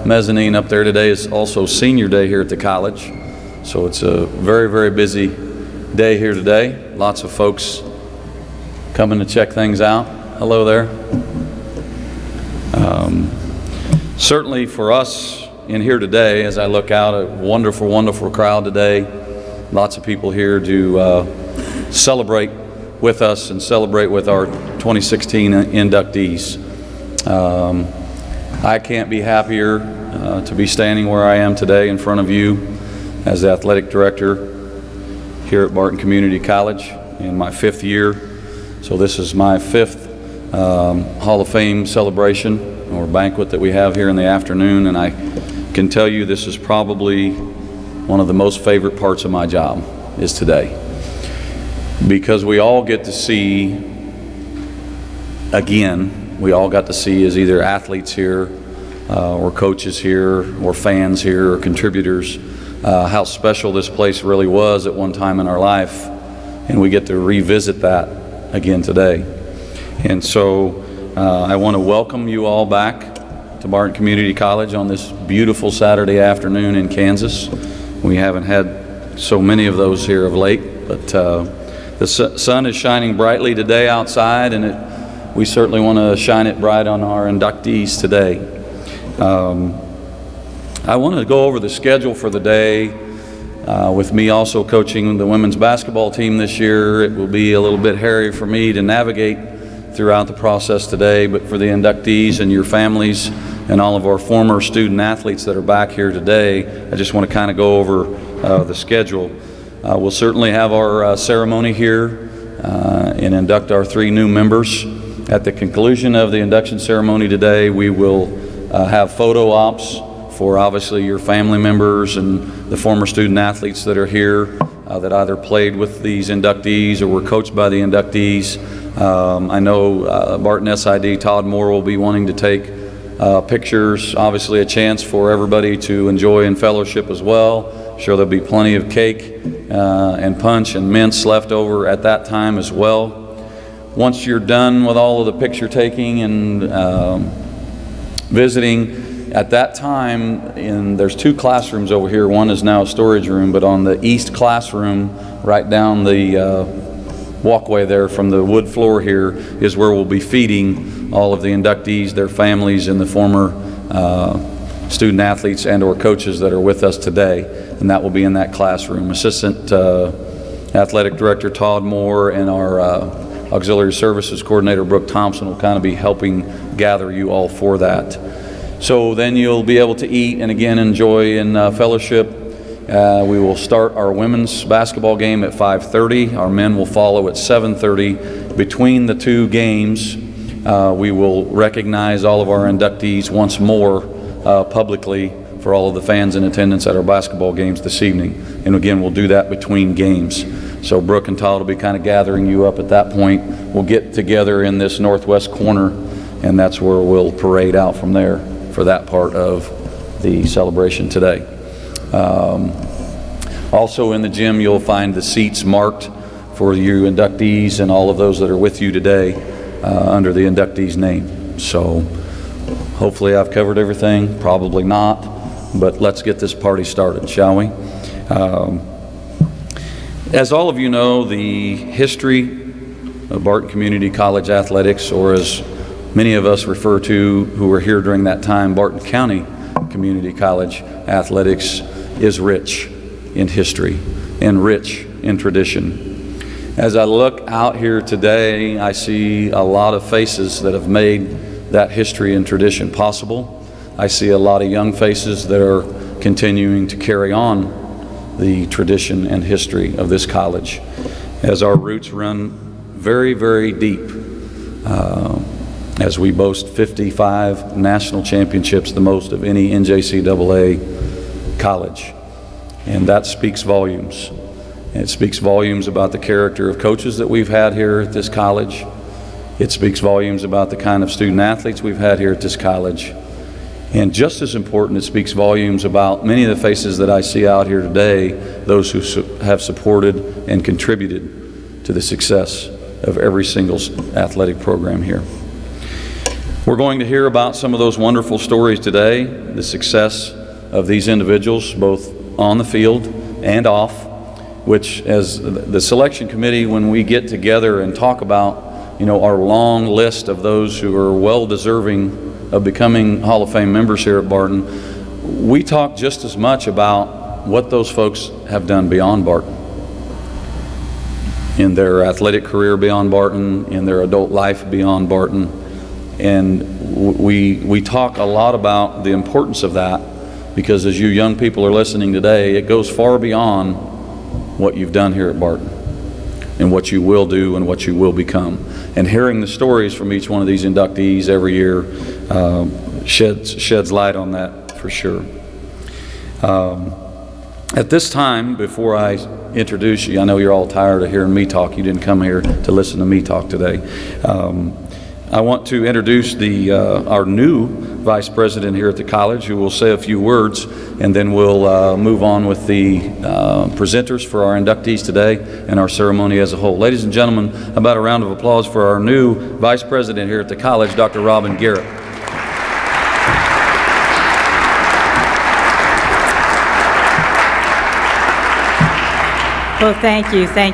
mezzanine up there today is also senior day here at the college. So it's a very, very busy day here today. Lots of folks coming to check things out. Hello there. Certainly for us in here today, as I look out, a wonderful, wonderful crowd today. Lots of people here to celebrate with us and celebrate with our 2016 inductees. I can't be happier to be standing where I am today in front of you as the athletic director here at Barton Community College in my 5th year. So this is my 5th Hall of Fame celebration or banquet that we have here in the afternoon, and I can tell you this is probably one of the most favorite parts of my job is today, because we all get to see, again, we all got to see as either athletes here or coaches here or fans here or contributors how special this place really was at one time in our life, and we get to revisit that again today. And so I want to welcome you all back to Barton Community College on this beautiful Saturday afternoon in Kansas. We haven't had so many of those here of late, but the sun is shining brightly today outside, and we certainly want to shine it bright on our inductees today. I want to go over the schedule for the day. With me also coaching the women's basketball team this year, it will be a little bit hairy for me to navigate throughout the process today, but for the inductees and your families and all of our former student athletes that are back here today, I just want to kind of go over the schedule. We'll certainly have our ceremony here and induct our 3 new members. At the conclusion of the induction ceremony today, we will have photo ops for obviously your family members and the former student athletes that are here that either played with these inductees or were coached by the inductees. I know Barton SID Todd Moore will be wanting to take pictures, obviously a chance for everybody to enjoy and fellowship as well. I'm sure there'll be plenty of cake and punch and mince left over at that time as well. Once you're done with all of the picture taking and visiting, at that time, there's 2 classrooms over here. One is now a storage room, but on the east classroom, right down the walkway there from the wood floor here, is where we'll be feeding all of the inductees, their families, and the former student athletes and or coaches that are with us today, and that will be in that classroom. Assistant Athletic Director Todd Moore and our Auxiliary Services Coordinator Brooke Thompson will kind of be helping gather you all for that. So then you'll be able to eat and again enjoy and fellowship. We will start our women's basketball game at 5:30. Our men will follow at 7:30. Between the 2 games, we will recognize all of our inductees once more publicly for all of the fans in attendance at our basketball games this evening. And again, we'll do that between games. So Brooke and Todd will be kind of gathering you up at that point. We'll get together in this northwest corner, and that's where we'll parade out from there for that part of the celebration today. Also in the gym, you'll find the seats marked for you inductees and all of those that are with you today under the inductee's name. So hopefully I've covered everything, probably not, but let's get this party started, shall we? As all of you know, the history of Barton Community College athletics, or as many of us refer to who were here during that time, Barton County Community College athletics, is rich in history and rich in tradition. As I look out here today, I see a lot of faces that have made that history and tradition possible. I see a lot of young faces that are continuing to carry on the tradition and history of this college, as our roots run very, very deep. As we boast 55 national championships, the most of any NJCAA college. And that speaks volumes. And it speaks volumes about the character of coaches that we've had here at this college. It speaks volumes about the kind of student athletes we've had here at this college. And just as important, it speaks volumes about many of the faces that I see out here today, those who have supported and contributed to the success of every single athletic program here. We're going to hear about some of those wonderful stories today, the success of these individuals, both on the field and off, which as the selection committee, when we get together and talk about, our long list of those who are well deserving of becoming Hall of Fame members here at Barton, we talk just as much about what those folks have done beyond Barton, in their athletic career beyond Barton, in their adult life beyond Barton. And we talk a lot about the importance of that, because as you young people are listening today, it goes far beyond what you've done here at Barton and what you will do and what you will become. And hearing the stories from each one of these inductees every year sheds light on that for sure. At this time, before I introduce you, I know you're all tired of hearing me talk. You didn't come here to listen to me talk today. I want to introduce our new vice president here at the college, who will say a few words, and then we'll move on with the presenters for our inductees today and our ceremony as a whole. Ladies and gentlemen, about a round of applause for our new vice president here at the college, Dr. Robin Garrett. Well, thank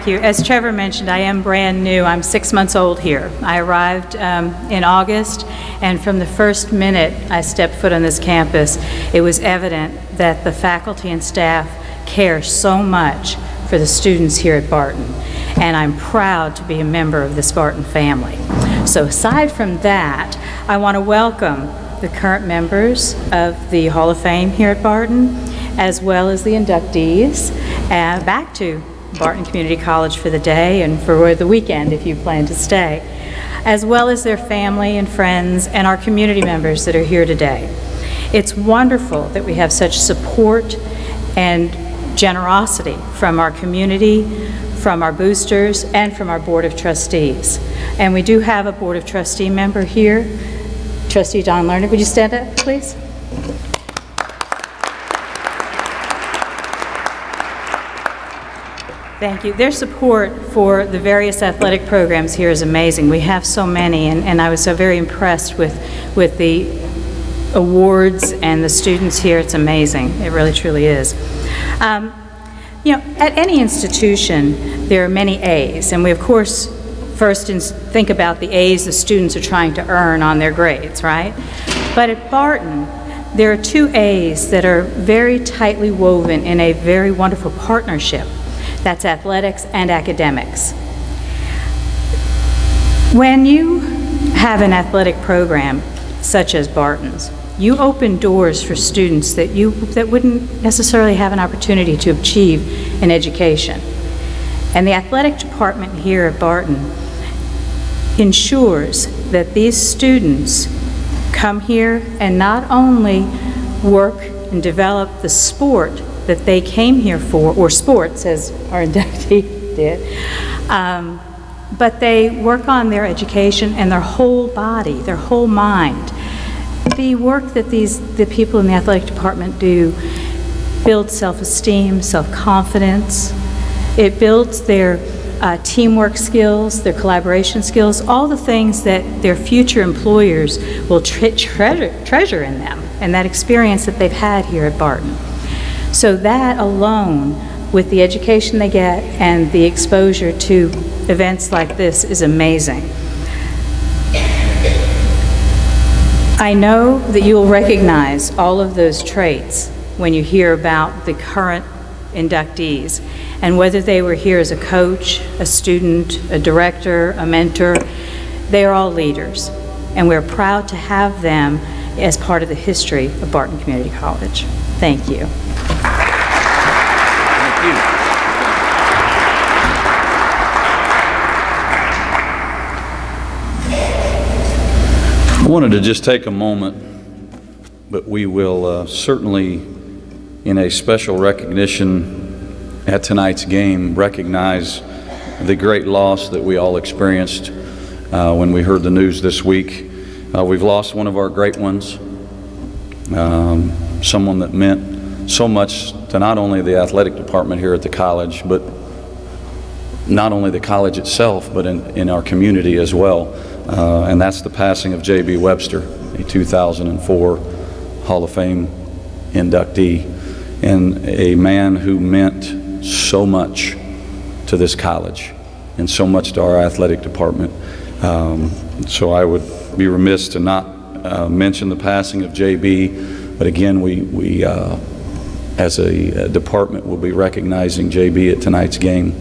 you. As Trevor mentioned, I am brand new. I'm 6 months old here. I arrived in August, and from the first minute I stepped foot on this campus, it was evident that the faculty and staff care so much for the students here at Barton, and I'm proud to be a member of this Barton family. So aside from that, I want to welcome the current members of the Hall of Fame here at Barton, as well as the inductees, back to Barton Community College for the day and for the weekend if you plan to stay, as well as their family and friends and our community members that are here today. It's wonderful that we have such support and generosity from our community, from our boosters, and from our Board of Trustees. And we do have a Board of Trustee member here. Trustee Don Lerner, would you stand up, please? Thank you. Their support for the various athletic programs here is amazing. We have so many, and I was so very impressed with the awards and the students here. It's amazing. It really, truly is. At any institution, there are many A's, and we, of course, first think about the A's the students are trying to earn on their grades, right? But at Barton, there are 2 A's that are very tightly woven in a very wonderful partnership. That's athletics and academics. When you have an athletic program such as Barton's, you open doors for students that wouldn't necessarily have an opportunity to achieve an education. And the athletic department here at Barton ensures that these students come here and not only work and develop the sport that they came here for, or sports, as our inductee did, but they work on their education and their whole body, their whole mind. The work that the people in the athletic department do builds self-esteem, self-confidence. It builds their teamwork skills, their collaboration skills, all the things that their future employers will treasure in them, and that experience that they've had here at Barton. So that alone, with the education they get and the exposure to events like this, is amazing. I know that you will recognize all of those traits when you hear about the current inductees, and whether they were here as a coach, a student, a director, a mentor, they are all leaders, and we're proud to have them as part of the history of Barton Community College. Thank you. Thank you. I wanted to just take a moment, but we will certainly, in a special recognition at tonight's game, recognize the great loss that we all experienced when we heard the news this week. We've lost one of our great ones, someone that meant so much to not only the athletic department here at the college, but not only the college itself, but in our community as well. and that's the passing of J.B. Webster, a 2004 Hall of Fame inductee, and a man who meant so much to this college and so much to our athletic department. So I would be remiss to not mention the passing of J.B., but again, we as a department will be recognizing J.B. at tonight's game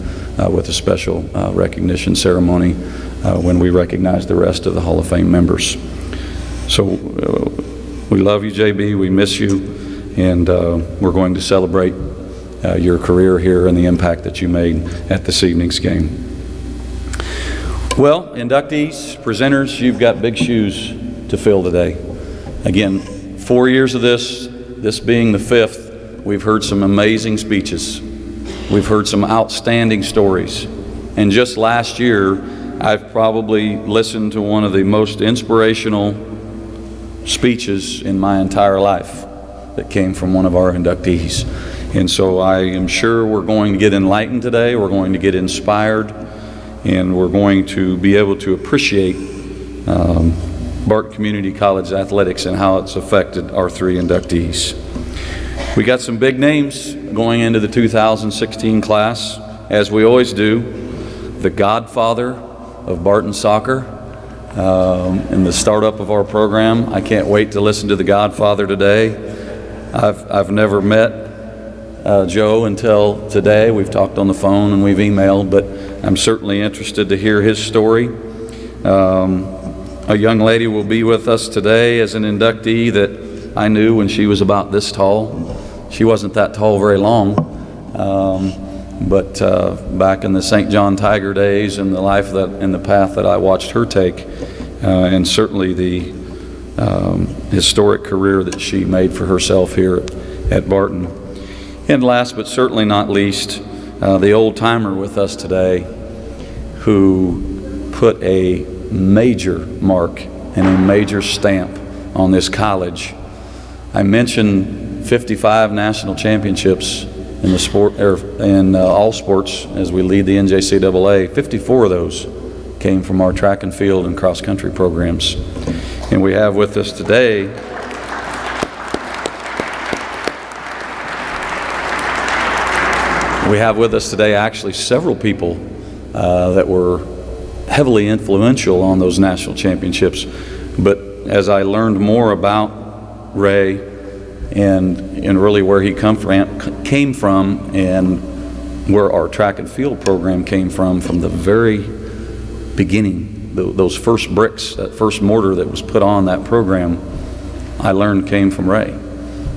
with a special recognition ceremony when we recognize the rest of the Hall of Fame members. So we love you, J.B., we miss you, and we're going to celebrate your career here and the impact that you made at this evening's game. Well, inductees, presenters, you've got big shoes to fill today. Again, 4 years of this being the 5th, we've heard some amazing speeches. We've heard some outstanding stories. And just last year, I've probably listened to one of the most inspirational speeches in my entire life that came from one of our inductees. And so I am sure we're going to get enlightened today, we're going to get inspired, and we're going to be able to appreciate Barton Community College athletics and how it's affected our 3 inductees. We got some big names going into the 2016 class, as we always do. The godfather of Barton soccer in the startup of our program. I can't wait to listen to the godfather today. I've never met Joe until today. We've talked on the phone and we've emailed, but I'm certainly interested to hear his story. A young lady will be with us today as an inductee that I knew when she was about this tall. She wasn't that tall very long, but back in the St. John Tiger days and the life and the path that I watched her take, and certainly the historic career that she made for herself here at Barton. And last but certainly not least, the old-timer with us today who put a major mark and a major stamp on this college. I mentioned 55 national championships in the sport, in all sports as we lead the NJCAA. 54 of those came from our track and field and cross-country programs. And we have with us today actually several people that were heavily influential on those national championships. But as I learned more about Ray and really where he came from and where our track and field program came from the very beginning, those first bricks, that first mortar that was put on that program, I learned came from Ray.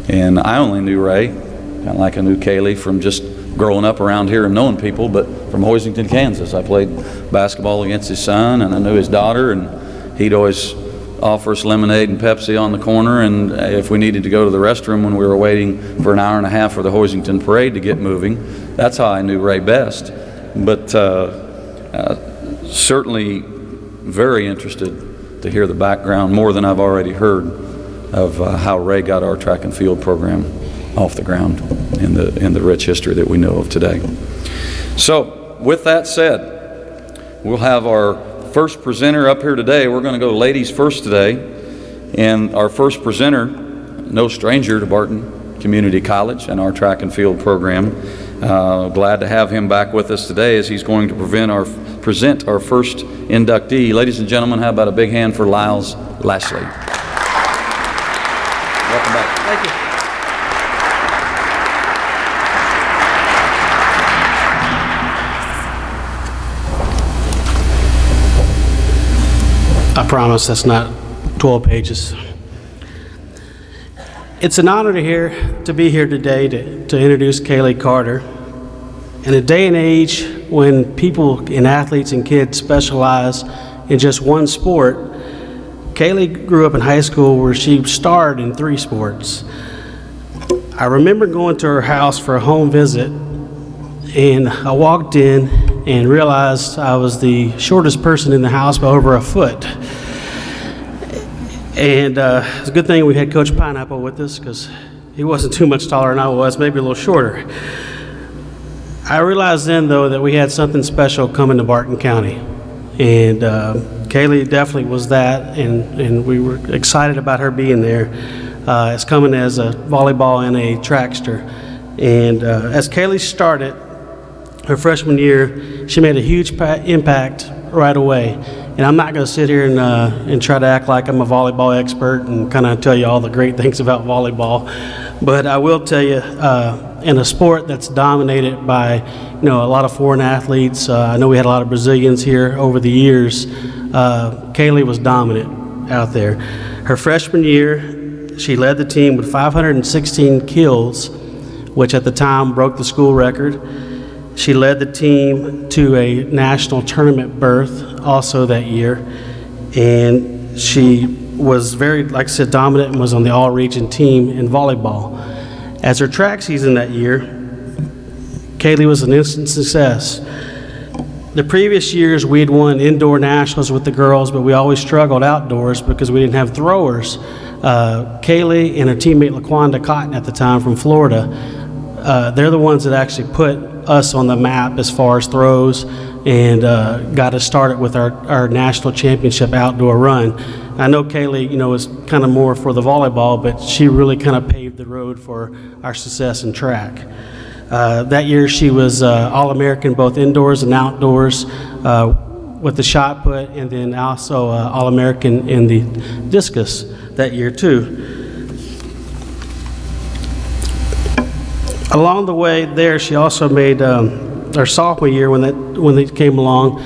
And I only knew Ray, kind of like I knew Caley from just growing up around here and knowing people, but from Hoisington, Kansas. I played basketball against his son, and I knew his daughter, and he'd always offer us lemonade and Pepsi on the corner, and if we needed to go to the restroom when we were waiting for an hour and a half for the Hoisington parade to get moving. That's how I knew Ray best. But certainly very interested to hear the background, more than I've already heard, of how Ray got our track and field program off the ground in the rich history that we know of today. So with that said, we'll have our first presenter up here today. We're going to go ladies first today, and our first presenter, no stranger to Barton Community College and our track and field program. Glad to have him back with us today as he's going to present our first inductee. Ladies and gentlemen, how about a big hand for Lyles Lashley? Welcome back. Thank you. I promise that's not 12 pages. It's an honor to be here today to introduce Caley Carter. In a day and age when people and athletes and kids specialize in just one sport, Caley grew up in high school where she starred in 3 sports. I remember going to her house for a home visit, and I walked in and realized I was the shortest person in the house by over a foot. And it's a good thing we had Coach Pineapple with us, because he wasn't too much taller than I was, maybe a little shorter. I realized then, though, that we had something special coming to Barton County. And Caley definitely was that, and we were excited about her being there. As coming as a volleyball and a trackster. And as Caley started her freshman year, she made a huge impact right away. And I'm not going to sit here and try to act like I'm a volleyball expert and kind of tell you all the great things about volleyball. But I will tell you, in a sport that's dominated by, a lot of foreign athletes, I know we had a lot of Brazilians here over the years, Caley was dominant out there. Her freshman year, she led the team with 516 kills, which at the time broke the school record. She led the team to a national tournament berth also that year. And she was very, like I said, dominant and was on the all-region team in volleyball. As her track season that year, Caley was an instant success. The previous years, we had won indoor nationals with the girls, but we always struggled outdoors because we didn't have throwers. Caley and her teammate LaQuanda Cotton at the time from Florida, they're the ones that actually put us on the map as far as throws and got us started with our national championship outdoor run. I know Caley, was kind of more for the volleyball, but she really kind of paved the road for our success in track. That year she was All-American both indoors and outdoors with the shot put, and then also All-American in the discus that year too. Along the way there, she also made her sophomore year when they came along,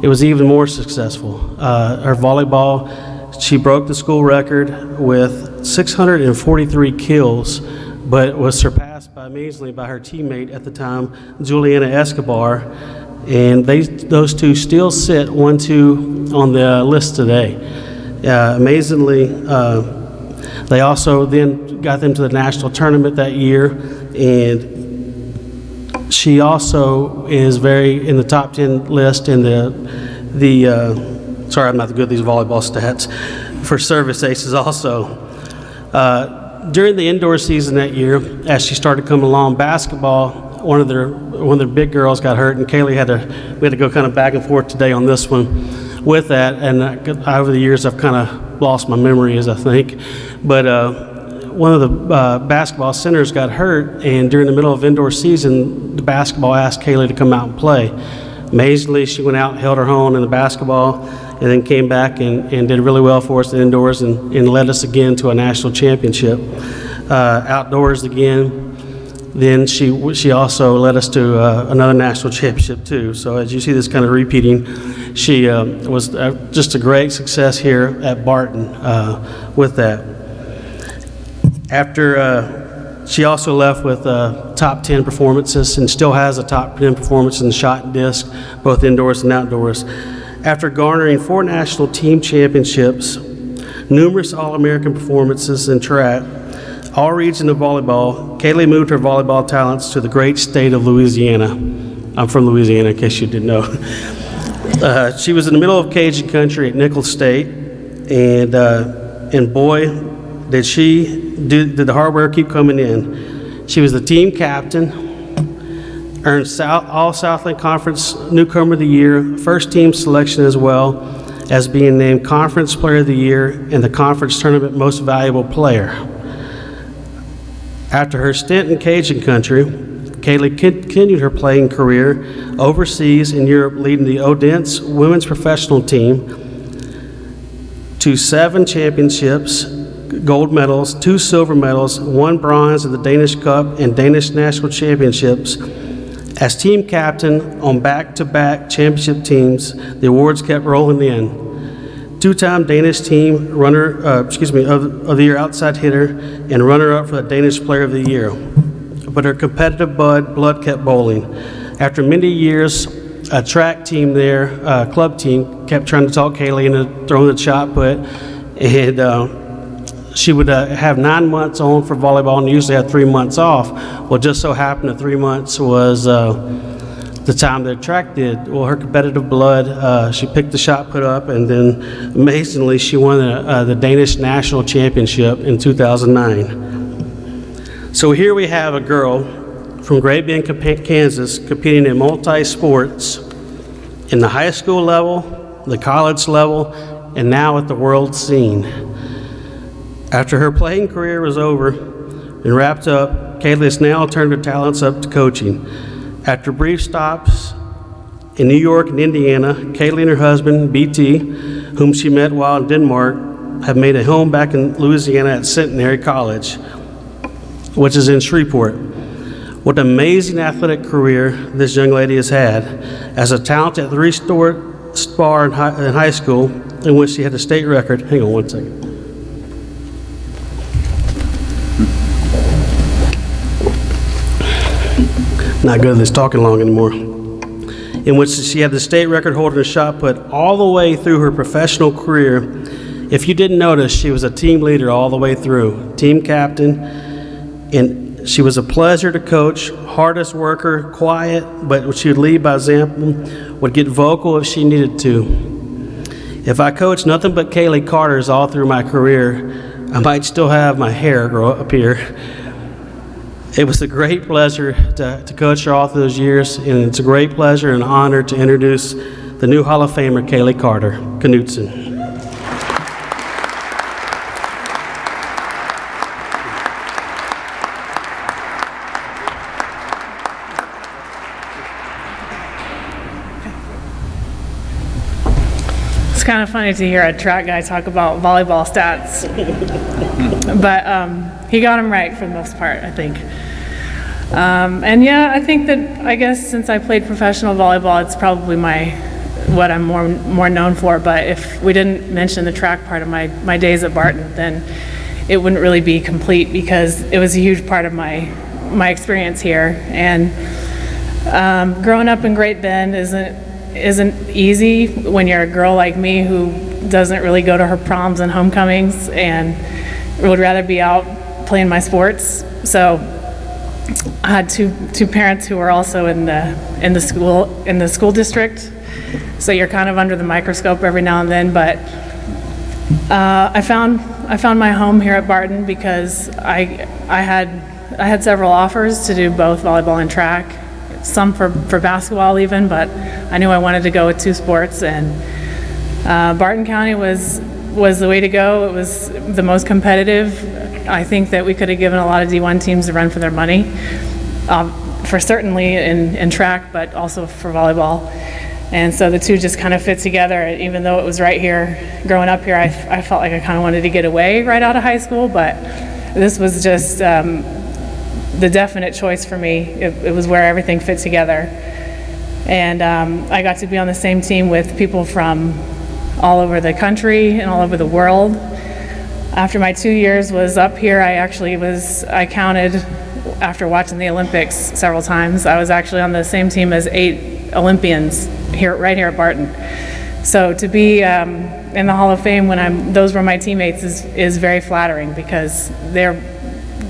it was even more successful. Her volleyball, she broke the school record with 643 kills, but was surpassed amazingly by her teammate at the time, Juliana Escobar, and those two still sit 1-2 on the list today. Amazingly, they also then got them to the national tournament that year, and she also is very in the top 10 list in the sorry, I'm not good at these volleyball stats, for service aces also. During the indoor season that year, as she started coming along, basketball, one of their big girls got hurt, and Caley we had to go kind of back and forth today on this one with that, and over the years I've kind of lost my memories, I think. But one of the basketball centers got hurt, and during the middle of indoor season, the basketball asked Caley to come out and play. Amazingly, she went out and held her own in the basketball, and then came back and did really well for us indoors and led us again to a national championship. Outdoors again, then she also led us to another national championship too. So as you see this kind of repeating, she was just a great success here at Barton with that. After she also left with top 10 performances and still has a top 10 performance in shot and disc, both indoors and outdoors. After garnering 4 national team championships, numerous All-American performances in track, all regions of volleyball, Caley moved her volleyball talents to the great state of Louisiana. I'm from Louisiana, in case you didn't know. She was in the middle of Cajun country at Nichols State, and boy, did the hardware keep coming in. She was the team captain, earned all Southland Conference Newcomer of the Year, first team selection as well as being named Conference Player of the Year and the Conference Tournament Most Valuable Player. After her stint in Cajun country, Caley continued her playing career overseas in Europe, leading the Odense women's professional team to 7 championships, gold medals, 2 silver medals, 1 bronze at the Danish Cup and Danish National Championships. As team captain on back-to-back championship teams, the awards kept rolling in. 2-time Danish team of the year outside hitter and runner-up for the Danish Player of the Year. But her competitive blood kept bowling. After many years, a track team there, club team, kept trying to talk Caley into throwing the shot put, and she would have 9 months on for volleyball and usually had 3 months off. Well, just so happened that 3 months was the time that track did. Well, her competitive blood, she picked the shot put up, and then amazingly, she won the Danish National Championship in 2009. So here we have a girl from Great Bend, Kansas, competing in multi-sports in the high school level, the college level, and now at the world scene. After her playing career was over and wrapped up, Caley has now turned her talents up to coaching. After brief stops in New York and Indiana, Caley and her husband, BT, whom she met while in Denmark, have made a home back in Louisiana at Centenary College, which is in Shreveport. What an amazing athletic career this young lady has had. As a talented three-sport star in high school, in which she had a state record. Hang on one second. Not good at this talking long anymore. In which she had the state record holder in shot put all the way through her professional career. If you didn't notice, she was a team leader all the way through, team captain, and she was a pleasure to coach, hardest worker, quiet, but she would lead by example, would get vocal if she needed to. If I coached nothing but Caley Carters all through my career, I might still have my hair grow up here. It was a great pleasure to coach her all through those years, and it's a great pleasure and honor to introduce the new Hall of Famer, Caley Carter-Knudsen. It's kind of funny to hear a track guy talk about volleyball stats, but he got them right for the most part, I think. And yeah, I think that, I guess since I played professional volleyball, it's probably what I'm more known for, but if we didn't mention the track part of my days at Barton, then it wouldn't really be complete, because it was a huge part of my experience here. And growing up in Great Bend isn't easy when you're a girl like me who doesn't really go to her proms and homecomings and would rather be out playing my sports. So I had two parents who were also in the school district. So you're kind of under the microscope every now and then. But I found my home here at Barton because I had several offers to do both volleyball and track, some for basketball even, but I knew I wanted to go with two sports, and Barton County was the way to go. It was the most competitive. I think that we could have given a lot of D1 teams a run for their money, for certainly in track, but also for volleyball. And so the two just kind of fit together. Even though it was right here, growing up here, I felt like I kind of wanted to get away right out of high school, but this was just the definite choice for me. It was where everything fit together. And I got to be on the same team with people from all over the country and all over the world. After my 2 years was up here, I counted, after watching the Olympics several times, I was actually on the same team as 8 Olympians right here at Barton. So to be in the Hall of Fame when those were my teammates is very flattering, because they're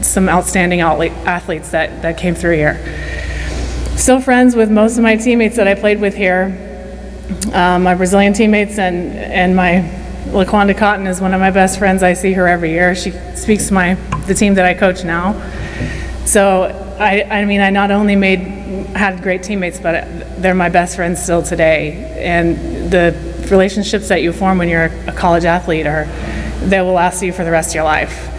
some outstanding athletes that came through here. Still friends with most of my teammates that I played with here. My Brazilian teammates and my LaQuanda Cotton is one of my best friends. I see her every year. She speaks to the team that I coach now. So I mean, I not only had great teammates, but they're my best friends still today. And the relationships that you form when you're a college athlete they will last you for the rest of your life.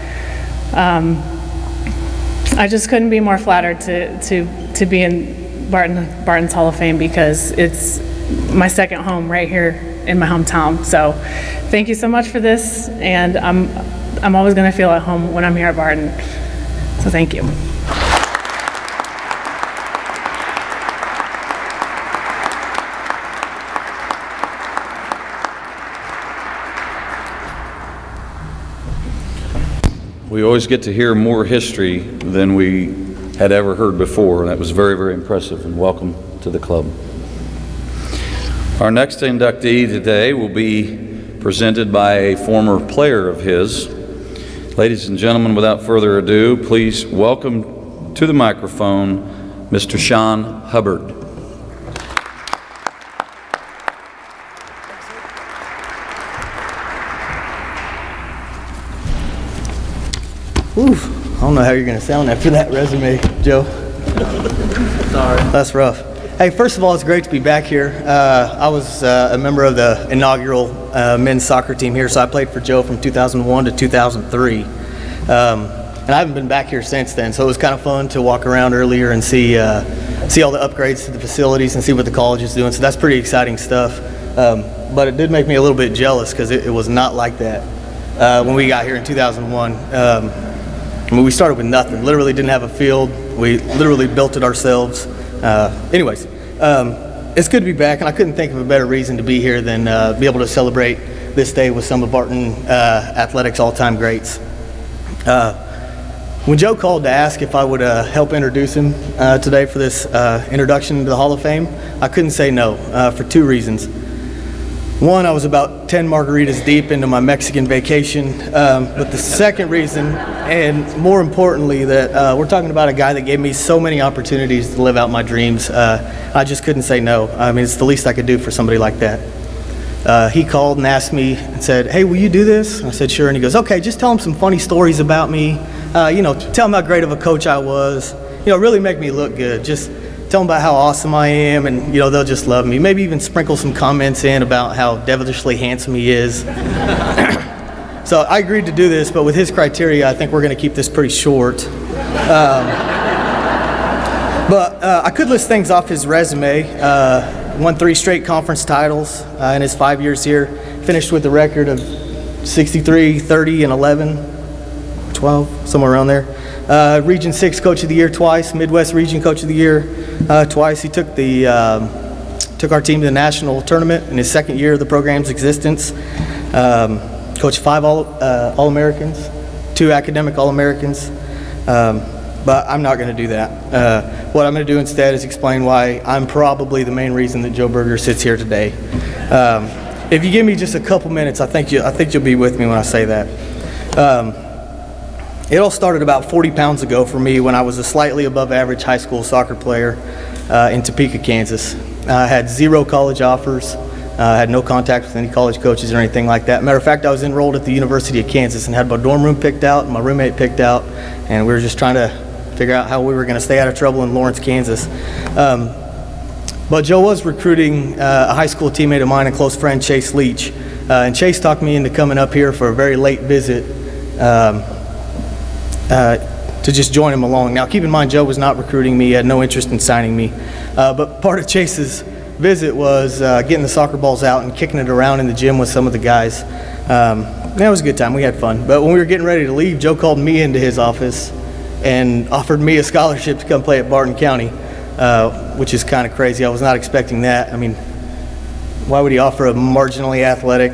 I just couldn't be more flattered to be in Barton's Hall of Fame, because it's my second home right here in my hometown. So thank you so much for this, and I'm always going to feel at home when I'm here at Barton. So thank you. We always get to hear more history than we had ever heard before, and that was very, very impressive, and welcome to the club. Our next inductee today will be presented by a former player of his. Ladies and gentlemen, without further ado, please welcome to the microphone Mr. Sean Hubbard. I don't know how you're going to sound after that resume, Joe. Sorry. That's rough. Hey, first of all, it's great to be back here. I was a member of the inaugural men's soccer team here, so I played for Joe from 2001 to 2003. And I haven't been back here since then, so it was kind of fun to walk around earlier and see all the upgrades to the facilities and see what the college is doing. So that's pretty exciting stuff. But it did make me a little bit jealous because it was not like that when we got here in 2001. I mean, we started with nothing, literally didn't have a field. We literally built it ourselves. Anyways, it's good to be back, and I couldn't think of a better reason to be here than be able to celebrate this day with some of Barton athletics all-time greats. When Joe called to ask if I would help introduce him today for this introduction to the Hall of Fame, I couldn't say no for two reasons. One, I was about 10 margaritas deep into my Mexican vacation, but the second reason, and more importantly, that we're talking about a guy that gave me so many opportunities to live out my dreams. I just couldn't say no. I mean, it's the least I could do for somebody like that. He called and asked me and said, "Hey, will you do this?" I said, "Sure." And he goes, "Okay, just tell him some funny stories about me. Tell him how great of a coach I was. Really make me look good. Just tell them about how awesome I am, and they'll just love me. Maybe even sprinkle some comments in about how devilishly handsome he is." So I agreed to do this, but with his criteria, I think we're going to keep this pretty short. But I could list things off his resume. Won 3 straight conference titles in his 5 years here. Finished with a record of 63, 30, and 11, 12, somewhere around there. Region 6 Coach of the Year twice, Midwest Region Coach of the Year twice. He took our team to the national tournament in his second year of the program's existence. Coached 5 All-Americans, 2 academic All-Americans, but I'm not going to do that. What I'm going to do instead is explain why I'm probably the main reason that Joe Berger sits here today. If you give me just a couple minutes, I think you'll be with me when I say that. It all started about 40 pounds ago for me when I was a slightly above average high school soccer player in Topeka, Kansas. I had 0 college offers. I had no contact with any college coaches or anything like that. Matter of fact, I was enrolled at the University of Kansas and had my dorm room picked out and my roommate picked out, and we were just trying to figure out how we were going to stay out of trouble in Lawrence, Kansas. But Joe was recruiting a high school teammate of mine and close friend, Chase Leach. And Chase talked me into coming up here for a very late visit to just join him along. Now, keep in mind, Joe was not recruiting me. He had no interest in signing me. But part of Chase's visit was getting the soccer balls out and kicking it around in the gym with some of the guys. That was a good time. We had fun. But when we were getting ready to leave, Joe called me into his office and offered me a scholarship to come play at Barton County, which is kind of crazy. I was not expecting that. I mean, why would he offer a marginally athletic,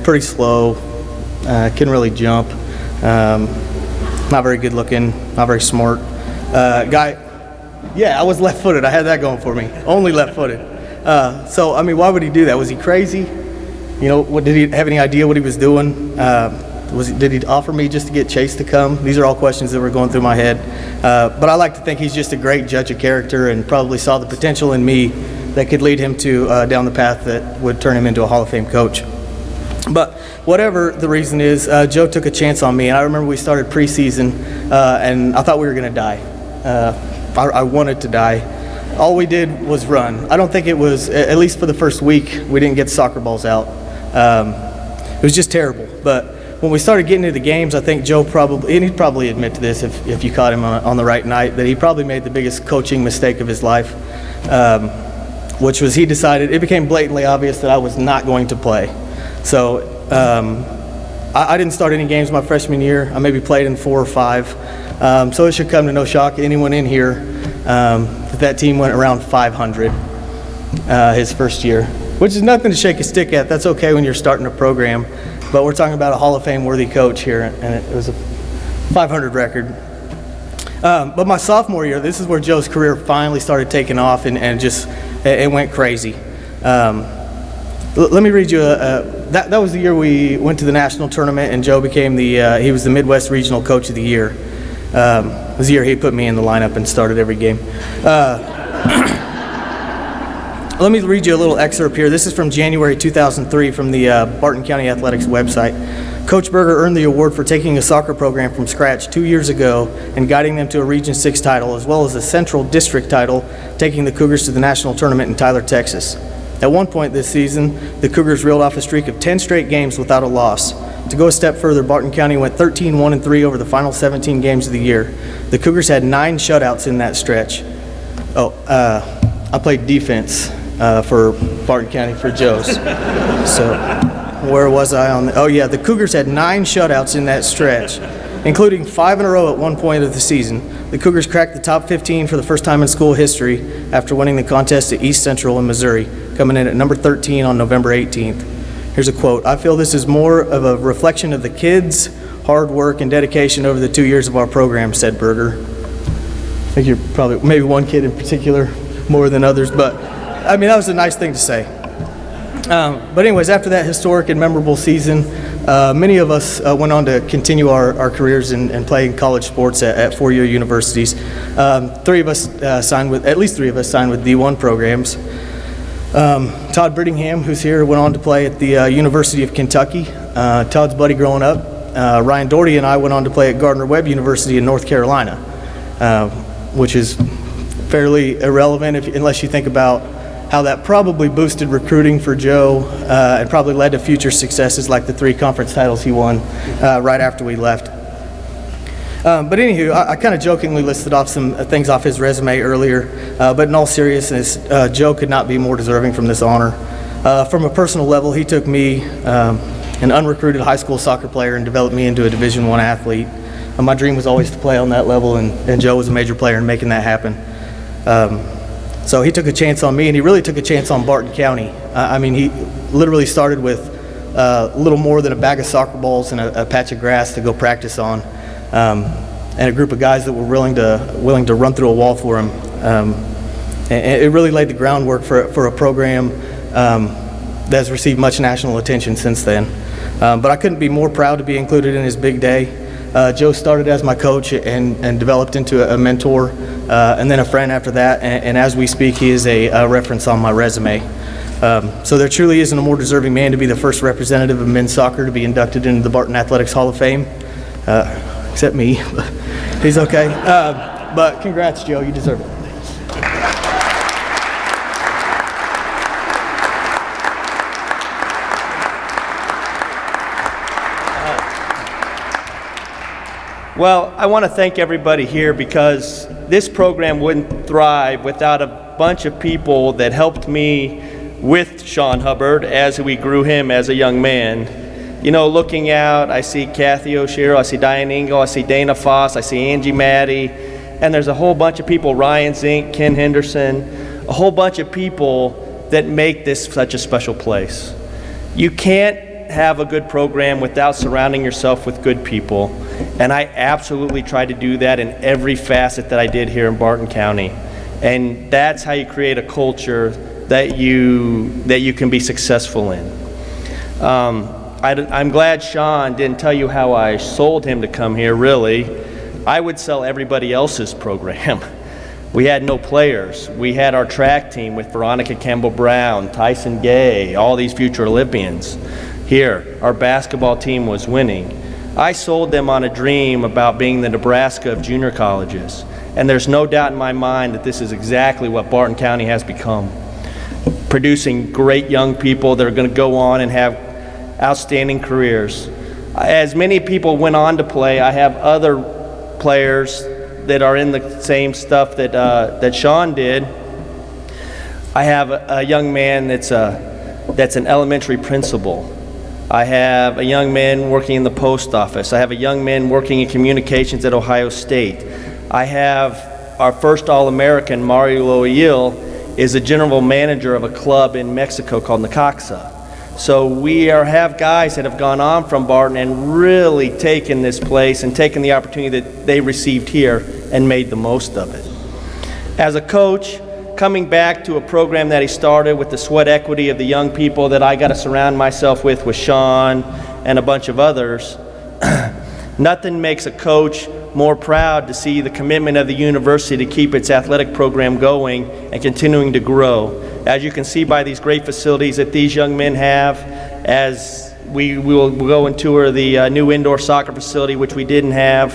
pretty slow, couldn't really jump, not very good looking, not very smart guy. Yeah, I was left-footed. I had that going for me. Only left-footed. So, I mean, why would he do that? Was he crazy? Did he have any idea what he was doing? Did he offer me just to get Chase to come? These are all questions that were going through my head. But I like to think he's just a great judge of character and probably saw the potential in me that could lead him to down the path that would turn him into a Hall of Fame coach. But whatever the reason is, Joe took a chance on me. And I remember we started preseason, and I thought we were going to die. I wanted to die. All we did was run. I don't think it was, at least for the first week, we didn't get soccer balls out. It was just terrible. But when we started getting into the games, I think Joe probably, and he'd probably admit to this if you caught him on the right night, that he probably made the biggest coaching mistake of his life, which was he decided, it became blatantly obvious that I was not going to play. So I didn't start any games my freshman year. I maybe played in 4 or 5. So it should come to no shock to anyone in here that team went around 500 his first year, which is nothing to shake a stick at. That's okay when you're starting a program. But we're talking about a Hall of Fame worthy coach here, and it was a 500 record. But my sophomore year, this is where Joe's career finally started taking off, and just it went crazy. Let me read you that was the year we went to the national tournament, and Joe became he was the Midwest Regional Coach of the Year. It was the year he put me in the lineup and started every game. Let me read you a little excerpt here. This is from January 2003 from the Barton County Athletics website. Coach Berger earned the award for taking a soccer program from scratch 2 years ago and guiding them to a Region 6 title, as well as a Central District title, taking the Cougars to the national tournament in Tyler, Texas. At one point this season, the Cougars reeled off a streak of 10 straight games without a loss. To go a step further, Barton County went 13-1-3 over the final 17 games of the year. The Cougars had 9 shutouts in that stretch. I played defense for Barton County for Joe's. So where was I on the, oh yeah, the Cougars had 9 shutouts in that stretch, including 5 in a row at one point of the season. The Cougars cracked the top 15 for the first time in school history after winning the contest at East Central in Missouri, coming in at number 13 on November 18th. Here's a quote: "I feel this is more of a reflection of the kids' hard work and dedication over the 2 years of our program," said Berger. I think you're probably, maybe one kid in particular more than others, but I mean, that was a nice thing to say. But anyways, after that historic and memorable season, many of us went on to continue our careers and play in college sports at four-year universities. At least three of us signed with D1 programs. Todd Brittingham, who's here, went on to play at the University of Kentucky. Todd's buddy growing up. Ryan Doherty and I went on to play at Gardner-Webb University in North Carolina, which is fairly irrelevant unless you think about how that probably boosted recruiting for Joe and probably led to future successes like the 3 conference titles he won right after we left. But anywho, I kind of jokingly listed off some things off his resume earlier, but in all seriousness, Joe could not be more deserving from this honor. From a personal level, he took me, an unrecruited high school soccer player, and developed me into a Division I athlete. My dream was always to play on that level, and Joe was a major player in making that happen. So he took a chance on me, and he really took a chance on Barton County. I mean, he literally started with little more than a bag of soccer balls and a patch of grass to go practice on, and a group of guys that were willing to run through a wall for him. And it really laid the groundwork for a program that's received much national attention since then. But I couldn't be more proud to be included in his big day. Joe started as my coach and developed into a mentor, and then a friend after that, and as we speak, he is a reference on my resume. So there truly isn't a more deserving man to be the first representative of men's soccer to be inducted into the Barton Athletics Hall of Fame, except me. He's okay. But congrats, Joe, you deserve it. Well, I want to thank everybody here because this program wouldn't thrive without a bunch of people that helped me with Sean Hubbard as we grew him as a young man. You know, looking out, I see Kathy O'Shea, I see Diane Engel, I see Dana Foss, I see Angie Maddie, and there's a whole bunch of people, Ryan Zink, Ken Henderson, a whole bunch of people that make this such a special place. You can't have a good program without surrounding yourself with good people. And I absolutely tried to do that in every facet that I did here in Barton County. And that's how you create a culture that you can be successful in. I'm glad Sean didn't tell you how I sold him to come here, really. I would sell everybody else's program. We had no players. We had our track team with Veronica Campbell-Brown, Tyson Gay, all these future Olympians. Here, our basketball team was winning. I sold them on a dream about being the Nebraska of junior colleges. And there's no doubt in my mind that this is exactly what Barton County has become. Producing great young people that are going to go on and have outstanding careers. As many people went on to play, I have other players that are in the same stuff that Sean did. I have a young man that's an elementary principal. I have a young man working in the post office. I have a young man working in communications at Ohio State. I have our first All-American, Mario Loyal, is a general manager of a club in Mexico called Necaxa. So we have guys that have gone on from Barton and really taken this place and taken the opportunity that they received here and made the most of it. As a coach, coming back to a program that he started with the sweat equity of the young people that I got to surround myself with Sean and a bunch of others, nothing makes a coach more proud to see the commitment of the university to keep its athletic program going and continuing to grow. As you can see by these great facilities that these young men have, as we will go and tour the new indoor soccer facility, which we didn't have.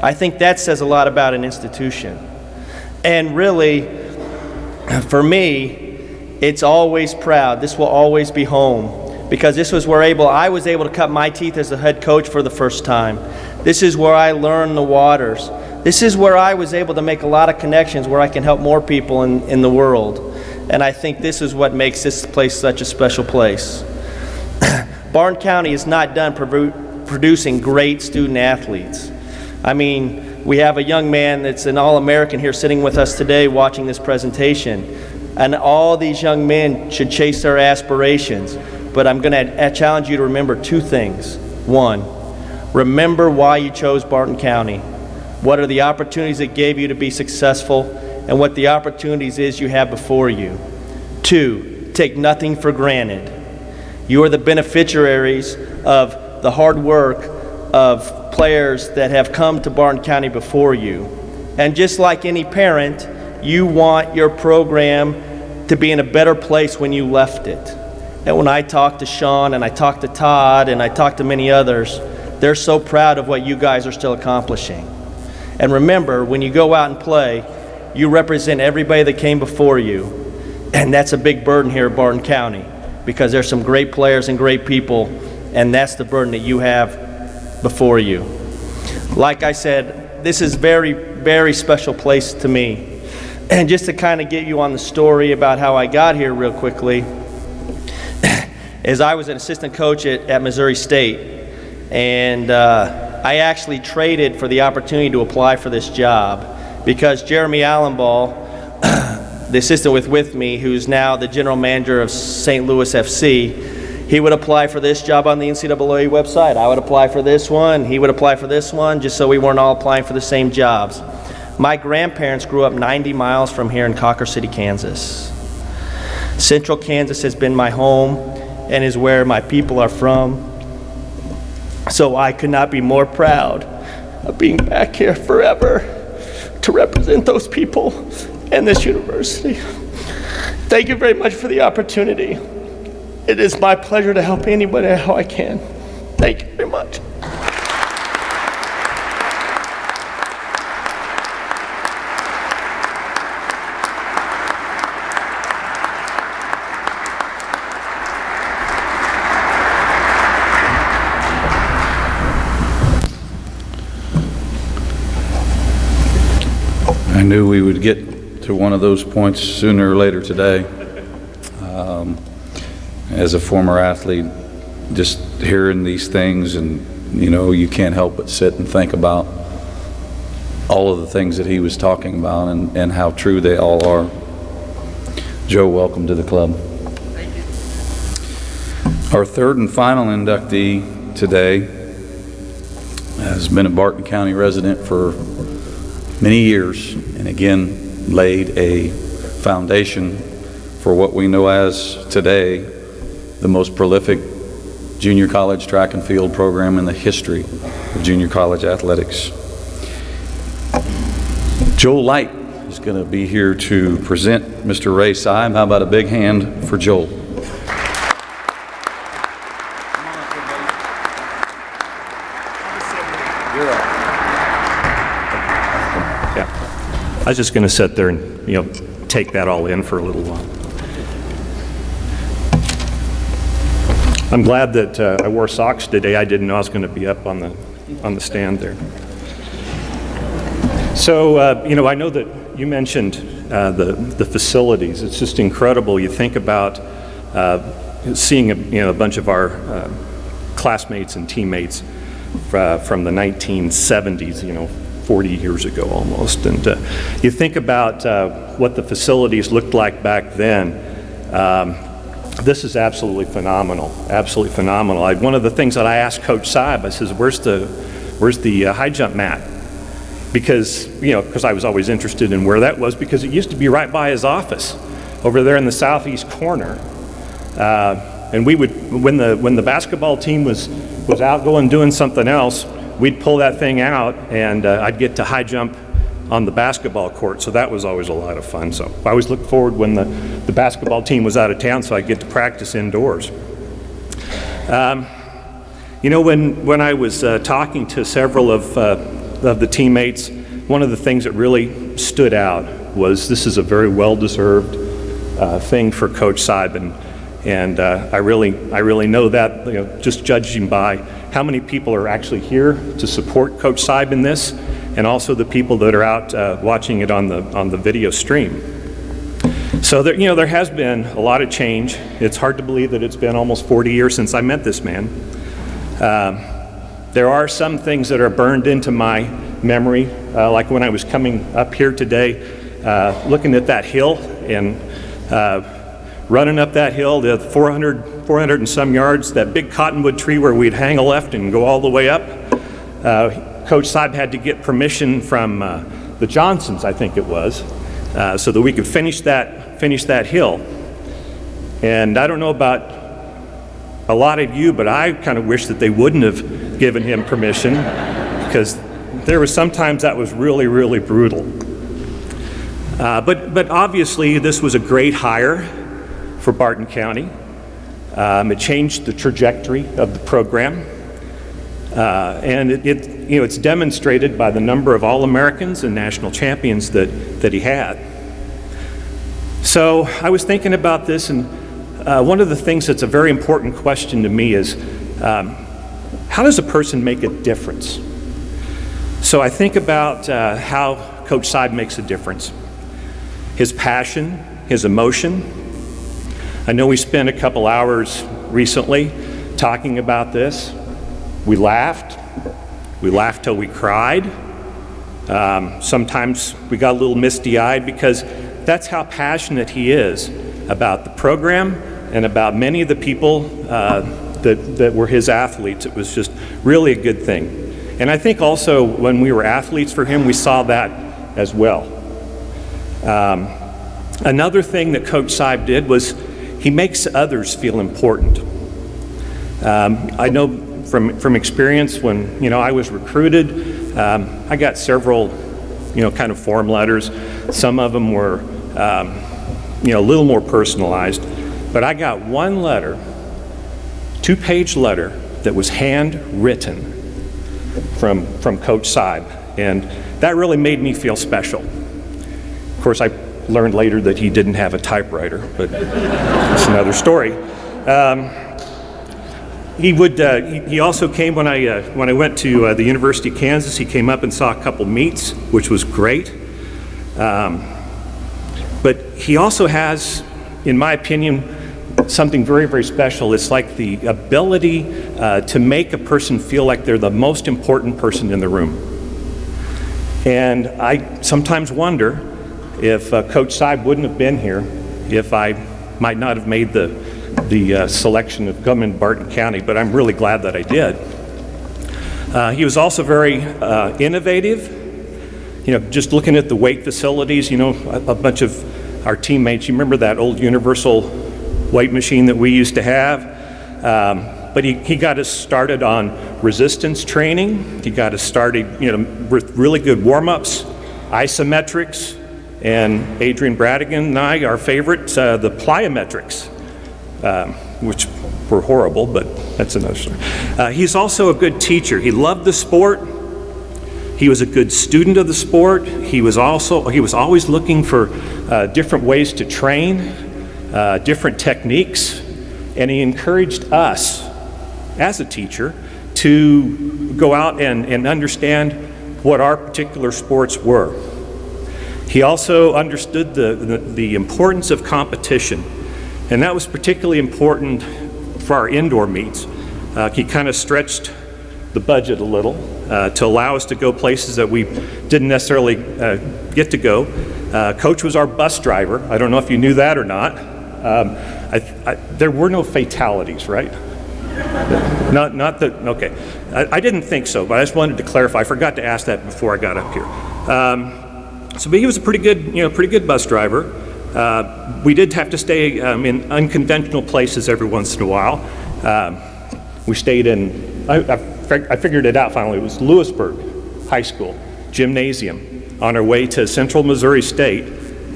I think that says a lot about an institution. And really, for me, it's always proud. This will always be home, because this was where I was able to cut my teeth as a head coach for the first time. This is where I learned the waters. This is where I was able to make a lot of connections where I can help more people in the world. And I think this is what makes this place such a special place. Barton County is not done producing great student athletes. I mean, we have a young man that's an All-American here sitting with us today watching this presentation. And all these young men should chase their aspirations. But I'm going to challenge you to remember two things. One, remember why you chose Barton County. What are the opportunities it gave you to be successful, and what the opportunities is you have before you. Two, take nothing for granted. You are the beneficiaries of the hard work of players that have come to Barton County before you. And just like any parent, you want your program to be in a better place when you left it. And when I talk to Sean, and I talk to Todd, and I talk to many others, they're so proud of what you guys are still accomplishing. And remember, when you go out and play, you represent everybody that came before you. And that's a big burden here at Barton County, because there's some great players and great people, and that's the burden that you have before you. Like I said, this is very, very special place to me. And just to kind of get you on the story about how I got here real quickly, is I was an assistant coach at Missouri State, and I actually traded for the opportunity to apply for this job, because Jeremy Allenball, the assistant with me, who's now the general manager of St. Louis FC, he would apply for this job on the NCAA website. I would apply for this one, he would apply for this one, just so we weren't all applying for the same jobs. My grandparents grew up 90 miles from here in Cocker City, Kansas. Central Kansas has been my home and is where my people are from. So I could not be more proud of being back here forever to represent those people and this university. Thank you very much for the opportunity. It is my pleasure to help anybody how I can. Thank you very much. I knew we would get to one of those points sooner or later today. As a former athlete, just hearing these things, and you can't help but sit and think about all of the things that he was talking about and how true they all are. Joe, welcome to the club. Thank you. Our third and final inductee today has been a Barton County resident for many years, and again laid a foundation for what we know as today the most prolific junior college track and field program in the history of junior college athletics. Joel Light is going to be here to present Mr. Ray Seib. How about a big hand for Joel? I was just going to sit there and, take that all in for a little while. I'm glad that I wore socks today. I didn't know I was going to be up on the stand there. So, I know that you mentioned the facilities. It's just incredible. You think about seeing a bunch of our classmates and teammates from the 1970s, 40 years ago almost. And you think about what the facilities looked like back then. This is absolutely phenomenal, absolutely phenomenal. One of the things that I asked Coach Seib, I says, where's the high jump mat? Because I was always interested in where that was, because it used to be right by his office over there in the southeast corner. And we would, when the basketball team was out going doing something else, we'd pull that thing out, and I'd get to high jump on the basketball court, so that was always a lot of fun. So I always looked forward when the basketball team was out of town, so I'd get to practice indoors. You know, when I was talking to several of the teammates, one of the things that really stood out was this is a very well-deserved thing for Coach Seib, and I really know that, you know, just judging by how many people are actually here to support Coach Seib in this, and also the people that are out watching it on the video stream. So there, you know, there has been a lot of change. It's hard to believe that it's been almost 40 years since I met this man. There are some things that are burned into my memory, like when I was coming up here today, looking at that hill and running up that hill, the 400 and some yards, that big cottonwood tree where we'd hang a left and go all the way up. Coach Seib had to get permission from the Johnsons, I think it was, so that we could finish that hill. And I don't know about a lot of you, but I kind of wish that they wouldn't have given him permission, because there was sometimes that was really, really brutal. But obviously this was a great hire for Barton County. It changed the trajectory of the program. And it's demonstrated by the number of All-Americans and national champions that he had. So I was thinking about this, and one of the things that's a very important question to me is, how does a person make a difference? So I think about how Coach Seib makes a difference. His passion, his emotion. I know we spent a couple hours recently talking about this. We laughed till we cried. Sometimes we got a little misty-eyed, because that's how passionate he is about the program and about many of the people that were his athletes. It was just really a good thing. And I think also when we were athletes for him, we saw that as well. Another thing that Coach Seib did was he makes others feel important. I know from experience, when, you know, I was recruited, I got several, you know, kind of form letters. Some of them were, you know, a little more personalized. But I got one letter, 2-page letter, that was handwritten from Coach Seib, and that really made me feel special. Of course, I learned later that he didn't have a typewriter, but that's another story. He also came when I went to the University of Kansas. He came up and saw a couple meets, which was great. But he also has, in my opinion, something very, very special. It's like the ability to make a person feel like they're the most important person in the room. And I sometimes wonder if Coach Seib wouldn't have been here, if I might not have made the selection of coming to Barton County, but I'm really glad that I did. He was also very innovative. You know, just looking at the weight facilities, you know, a bunch of our teammates, you remember that old universal weight machine that we used to have? But he got us started on resistance training. He got us started, you know, with really good warm-ups, isometrics, and Adrian Bradigan and I, our favorites, the plyometrics, which were horrible, but that's another story. He's also a good teacher. He loved the sport. He was a good student of the sport. He was always looking for different ways to train, different techniques, and he encouraged us as a teacher to go out and understand what our particular sports were. He also understood the importance of competition, and that was particularly important for our indoor meets. He kind of stretched the budget a little to allow us to go places that we didn't necessarily get to go. Coach was our bus driver. I don't know if you knew that or not. There were no fatalities, right? Not that, okay. I didn't think so, but I just wanted to clarify. I forgot to ask that before I got up here. But he was a pretty good bus driver. We did have to stay in unconventional places every once in a while. We stayed in, I figured it out finally, it was Lewisburg High School gymnasium on our way to Central Missouri State,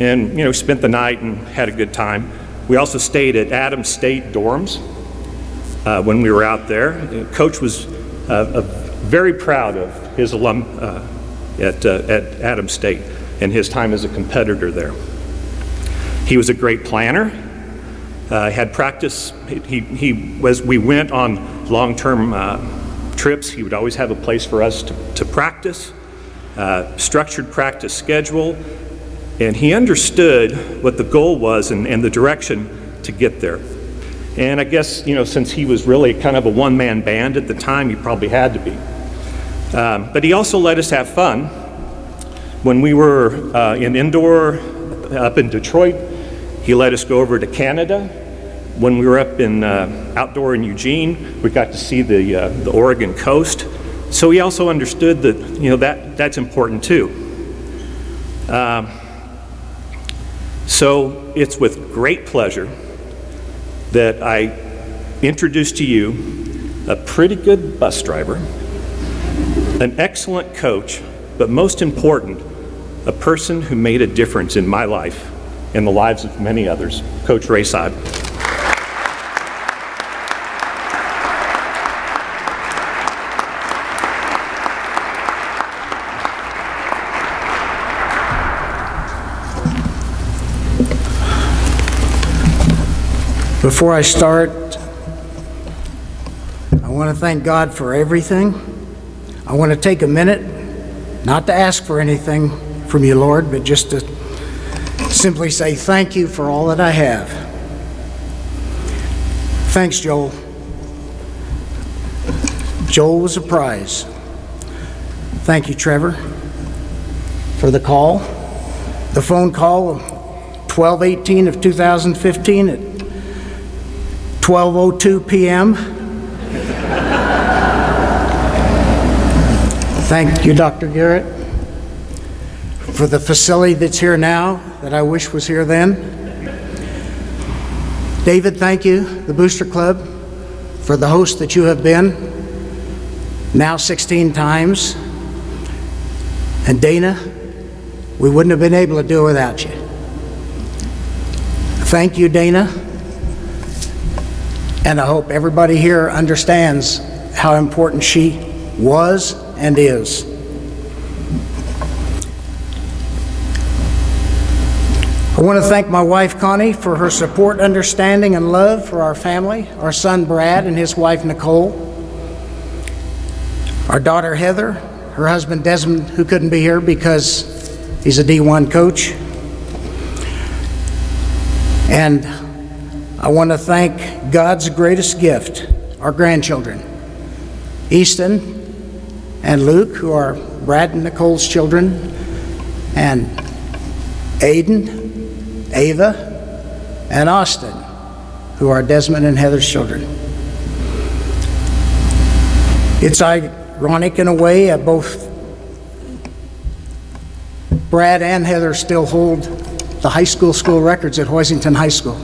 and, you know, spent the night and had a good time. We also stayed at Adams State dorms. when we were out there. Coach was very proud of his alum at Adams State and his time as a competitor there. He was a great planner. Had practice. We went on long-term trips. He would always have a place for us to practice, structured practice schedule, and he understood what the goal was and the direction to get there. And I guess, since he was really kind of a one-man band at the time, he probably had to be. But he also let us have fun. When we were in indoor up in Detroit, he let us go over to Canada. When we were up in outdoor in Eugene, we got to see the Oregon coast. So he also understood that that's important too. So it's with great pleasure that I introduce to you a pretty good bus driver, an excellent coach, but most important, a person who made a difference in my life and the lives of many others, Coach Ray Seib. Before I start, I want to thank God for everything. I want to take a minute, not to ask for anything from you, Lord, but just to simply say thank you for all that I have. Thanks, Joel. Joel was a prize. Thank you, Trevor, for the call. The phone call of 12/18 of 2015 at 12:02 p.m. Thank you, Dr. Garrett, for the facility that's here now that I wish was here then. David, thank you, the Booster Club, for the host that you have been, now 16 times. And Dana, we wouldn't have been able to do it without you. Thank you, Dana. And I hope everybody here understands how important she was and is. I want to thank my wife, Connie, for her support, understanding, and love for our family, our son, Brad, and his wife, Nicole, our daughter, Heather, her husband, Desmond, who couldn't be here because he's a D1 coach. And I want to thank God's greatest gift, our grandchildren, Easton and Luke, who are Brad and Nicole's children, and Aiden, Ava, and Austin, who are Desmond and Heather's children. It's ironic in a way, both Brad and Heather still hold the high school records at Hoisington High School.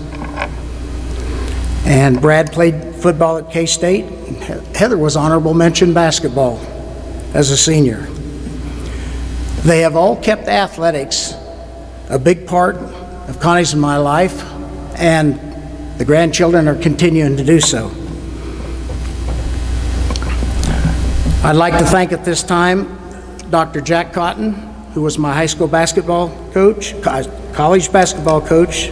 And Brad played football at K-State. Heather was honorable mention basketball as a senior. They have all kept athletics a big part of Connie's and my life, and the grandchildren are continuing to do so. I'd like to thank at this time Dr. Jack Cotton, who was my high school basketball coach, college basketball coach,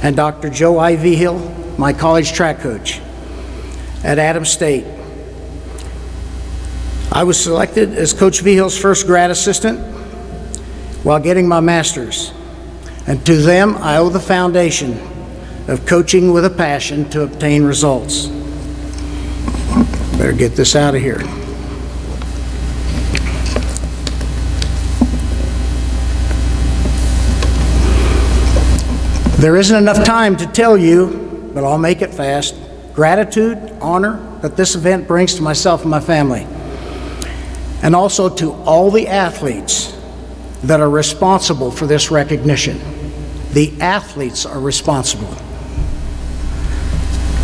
and Dr. Joe I. Vigil, my college track coach at Adams State. I was selected as Coach Vigil's first grad assistant while getting my master's. And to them, I owe the foundation of coaching with a passion to obtain results. Better get this out of here. There isn't enough time to tell you, but I'll make it fast. Gratitude, honor that this event brings to myself and my family. And also to all the athletes that are responsible for this recognition. The athletes are responsible.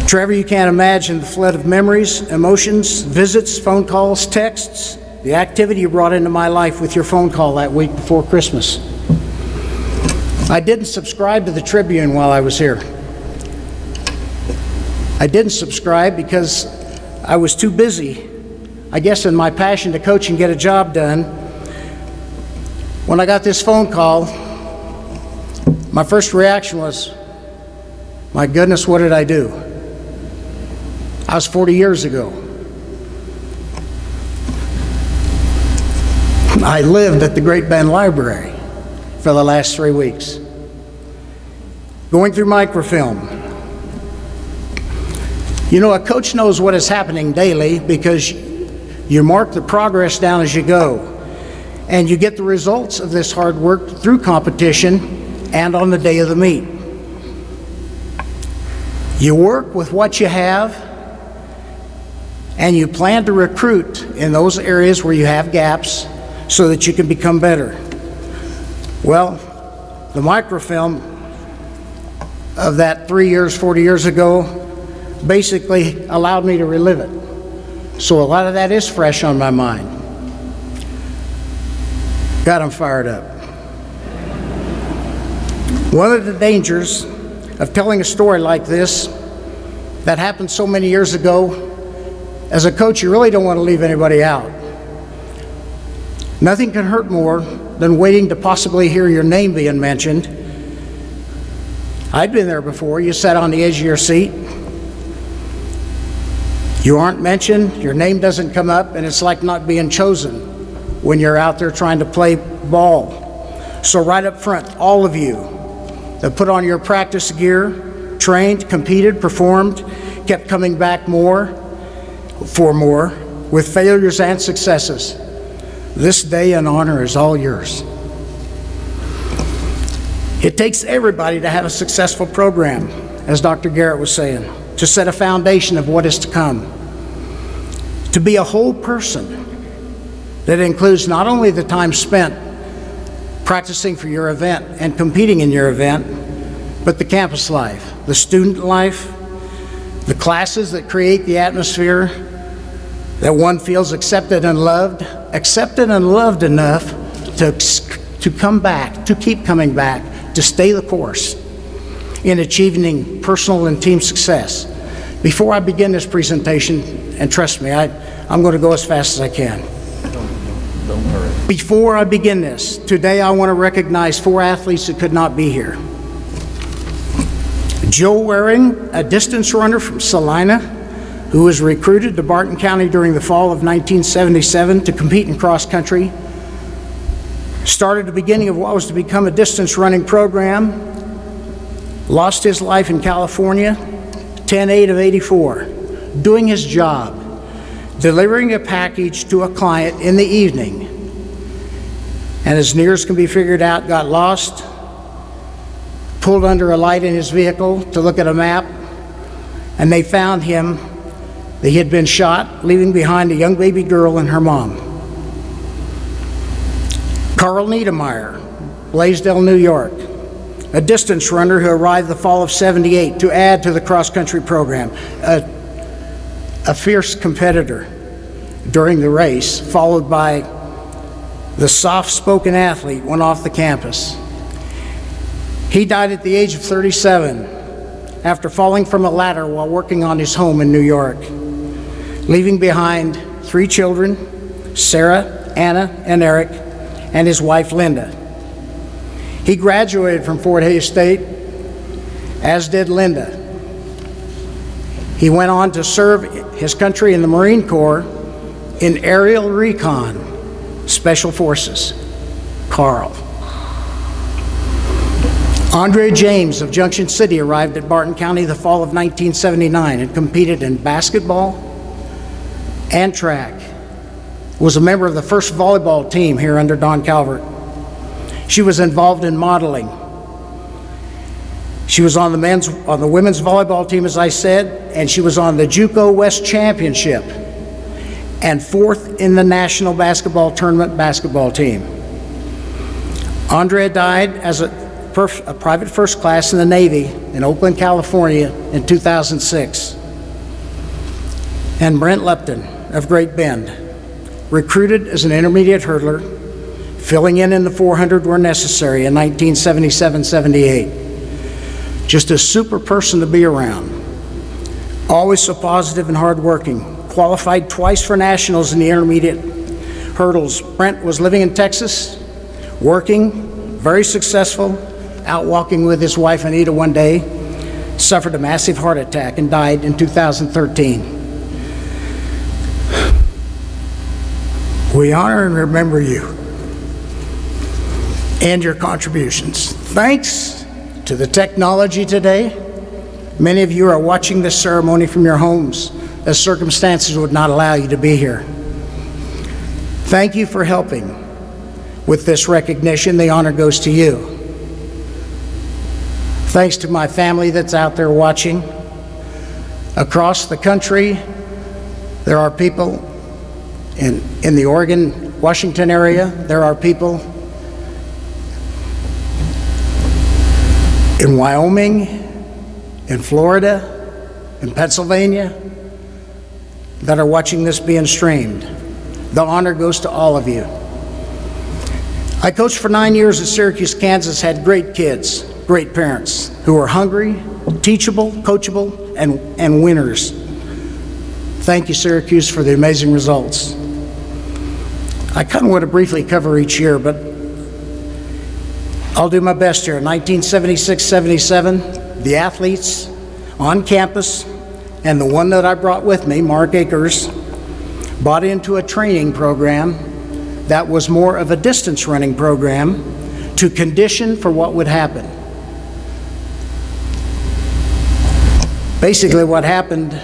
Trevor, you can't imagine the flood of memories, emotions, visits, phone calls, texts, the activity you brought into my life with your phone call that week before Christmas. I didn't subscribe to the Tribune while I was here. I didn't subscribe because I was too busy, I guess in my passion to coach and get a job done. When I got this phone call, my first reaction was, my goodness, what did I do? I was 40 years ago. I lived at the Great Bend Library for the last 3 weeks, going through microfilm. You know, a coach knows what is happening daily because you mark the progress down as you go, and you get the results of this hard work through competition and on the day of the meet. You work with what you have, and you plan to recruit in those areas where you have gaps so that you can become better. Well, the microfilm of that 3 years, 40 years ago, basically allowed me to relive it. So a lot of that is fresh on my mind. God, I'm fired up. One of the dangers of telling a story like this that happened so many years ago, as a coach, you really don't want to leave anybody out. Nothing can hurt more than waiting to possibly hear your name being mentioned. I'd been there before. You sat on the edge of your seat. You aren't mentioned, your name doesn't come up, and it's like not being chosen when you're out there trying to play ball. So right up front, all of you that put on your practice gear, trained, competed, performed, kept coming back for more, with failures and successes. This day in honor is all yours. It takes everybody to have a successful program, as Dr. Garrett was saying, to set a foundation of what is to come. To be a whole person that includes not only the time spent practicing for your event and competing in your event, but the campus life, the student life, the classes that create the atmosphere that one feels accepted and loved enough to come back, to keep coming back, to stay the course in achieving personal and team success. Before I begin this presentation, and trust me, I'm going to go as fast as I can. Don't hurry. Before I begin this, today I want to recognize 4 athletes that could not be here. Joe Waring, a distance runner from Salina, who was recruited to Barton County during the fall of 1977 to compete in cross country, started the beginning of what was to become a distance running program, lost his life in California, 10/8 of '84, doing his job, delivering a package to a client in the evening, and as near as can be figured out, got lost, pulled under a light in his vehicle to look at a map, and they found him, that he had been shot, leaving behind a young baby girl and her mom. Carl Niedermeyer, Blaisdell, New York, a distance runner who arrived the fall of '78 to add to the cross-country program, a fierce competitor during the race, followed by the soft-spoken athlete, went off the campus. He died at the age of 37 after falling from a ladder while working on his home in New York, leaving behind 3 children, Sarah, Anna, and Eric, and his wife, Linda. He graduated from Fort Hays State, as did Linda. He went on to serve his country in the Marine Corps in aerial recon, Special Forces. Carl. Andre James of Junction City arrived at Barton County the fall of 1979 and competed in basketball and track. Was a member of the first volleyball team here under Don Calvert. She was involved in modeling. She was on the women's volleyball team, as I said, and she was on the JUCO West Championship and 4th in the National Basketball Tournament basketball team. Andrea died as a private first class in the Navy in Oakland, California in 2006. And Brent Lupton of Great Bend, recruited as an intermediate hurdler, filling in the 400 where necessary in 1977-78. Just a super person to be around. Always so positive and hardworking. Qualified twice for nationals in the intermediate hurdles. Brent was living in Texas, working, very successful, out walking with his wife Anita one day, suffered a massive heart attack and died in 2013. We honor and remember you and your contributions. Thanks to the technology today, many of you are watching this ceremony from your homes, as circumstances would not allow you to be here. Thank you for helping with this recognition. The honor goes to you. Thanks to my family that's out there watching. Across the country, there are people in the Oregon, Washington area. There are people in Wyoming, in Florida, in Pennsylvania, that are watching this being streamed. The honor goes to all of you. I coached for 9 years at Syracuse, Kansas, had great kids, great parents who were hungry, teachable, coachable, and winners. Thank you, Syracuse, for the amazing results. I kind of want to briefly cover each year, but I'll do my best here. 1976-77, the athletes on campus, and the one that I brought with me, Mark Akers, bought into a training program that was more of a distance running program to condition for what would happen. Basically what happened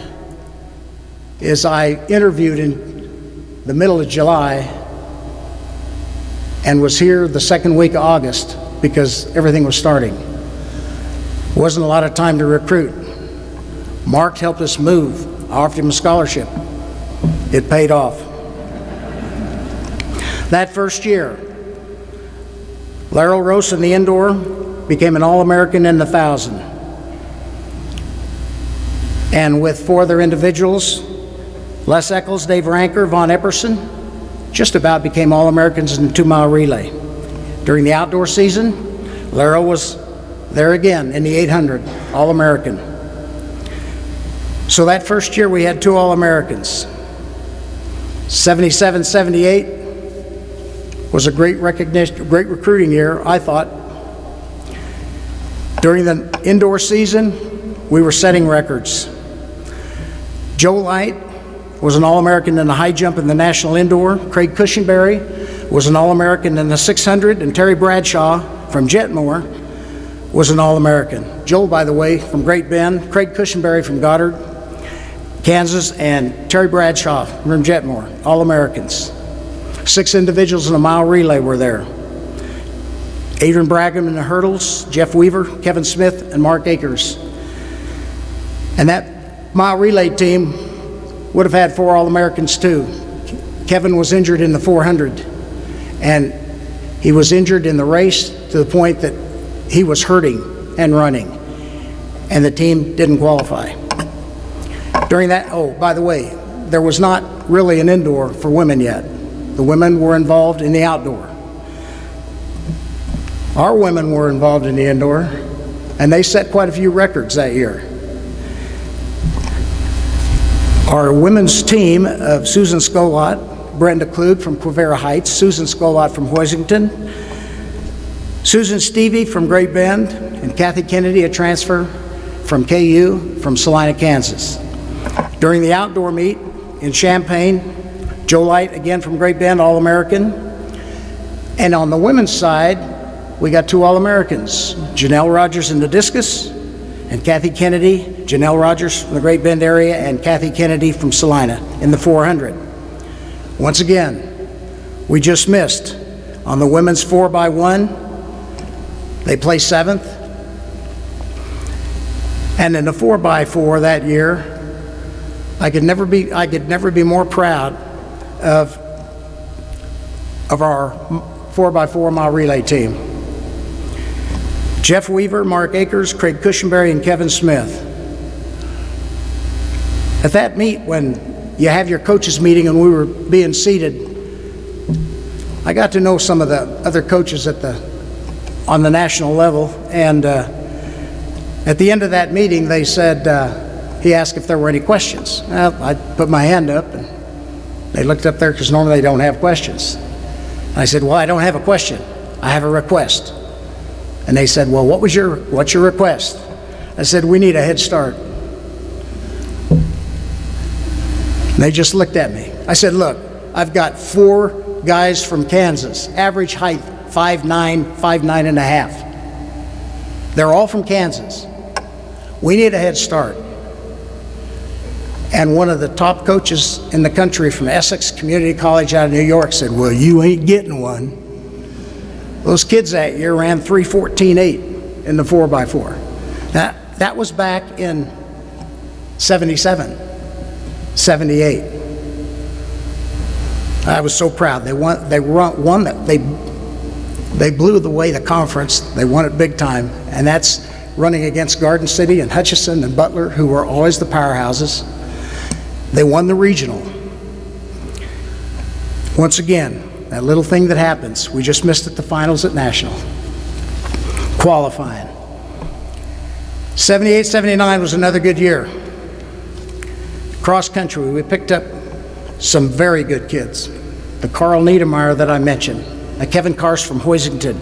is I interviewed in the middle of July and was here the second week of August because everything was starting. Wasn't a lot of time to recruit. Mark helped us move. I offered him a scholarship. It paid off. That first year, Laryl Rose in the indoor became an All-American in the 1,000. And with 4 other individuals, Les Eccles, Dave Ranker, Von Epperson, just about became All-Americans in the 2-mile relay. During the outdoor season, Laryl was there again in the 800, All-American. So that first year we had 2 All-Americans. 77-78 was a great recruiting year, I thought. During the indoor season, we were setting records. Joe Light was an All-American in the high jump in the national indoor. Craig Cushenberry was an All-American in the 600, and Terry Bradshaw from Jetmore was an All-American. Joel, by the way, from Great Bend, Craig Cushenberry from Goddard, Kansas, and Terry Bradshaw from Jetmore, All-Americans. 6 individuals in a mile relay were there. Adrian Braggham in the hurdles, Jeff Weaver, Kevin Smith, and Mark Akers. And that mile relay team would have had 4 All-Americans too. Kevin was injured in the 400, and he was injured in the race to the point that he was hurting and running, and the team didn't qualify. During that, oh, by the way, there was not really an indoor for women yet. The women were involved in the outdoor. Our women were involved in the indoor, and they set quite a few records that year. Our women's team of Susan Skolot, Brenda Klug from Quivira Heights, Susan Skolot from Hoisington, Susan Stevie from Great Bend, and Kathy Kennedy, a transfer from KU from Salina, Kansas. During the outdoor meet in Champaign, Joe Light, again from Great Bend, All-American. And on the women's side, we got 2 All-Americans, Janelle Rogers in the discus, and Kathy Kennedy, Janelle Rogers from the Great Bend area, and Kathy Kennedy from Salina in the 400. Once again, we just missed. On the women's 4x1, they placed 7th. And in the 4x4 that year, I could never be more proud of our 4x4 mile relay team. Jeff Weaver, Mark Akers, Craig Cushenberry, and Kevin Smith. At that meet, when you have your coaches meeting and we were being seated, I got to know some of the other coaches on the national level, and at the end of that meeting they said, he asked if there were any questions. Well, I put my hand up, and they looked up there because normally they don't have questions. I said, well, I don't have a question. I have a request. And they said, well, what's your request? I said, we need a head start. And they just looked at me. I said, look, I've got 4 guys from Kansas, average height 5'9", 5'9 and a half. They're all from Kansas. We need a head start. And one of the top coaches in the country from Essex Community College out of New York said, well, you ain't getting one. Those kids that year ran 3:14.8 in the 4x4. That was back in 77, 78. I was so proud. They blew away the conference. They won it big time, and that's running against Garden City and Hutchinson and Butler, who were always the powerhouses. They won the regional. Once again, that little thing that happens, we just missed at the finals at National. Qualifying. 78, 79 was another good year. Cross country, we picked up some very good kids. The Carl Niedermeyer that I mentioned, Kevin Karst from Hoisington,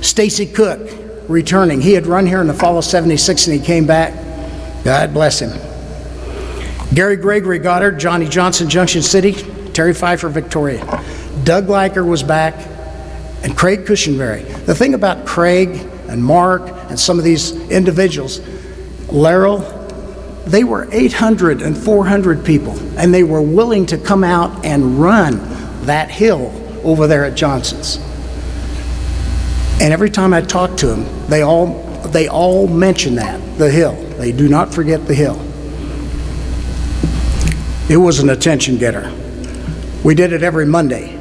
Stacy Cook returning. He had run here in the fall of 76 and he came back. God bless him. Gary Gregory Goddard, Johnny Johnson, Junction City, Terry Pfeiffer, Victoria. Doug Leiker was back, and Craig Cushenberry. The thing about Craig and Mark and some of these individuals, Laryl, they were 800 and 400 people, and they were willing to come out and run that hill over there at Johnson's. And every time I talked to them, they all mention that, the hill. They do not forget the hill. It was an attention getter. We did it every Monday.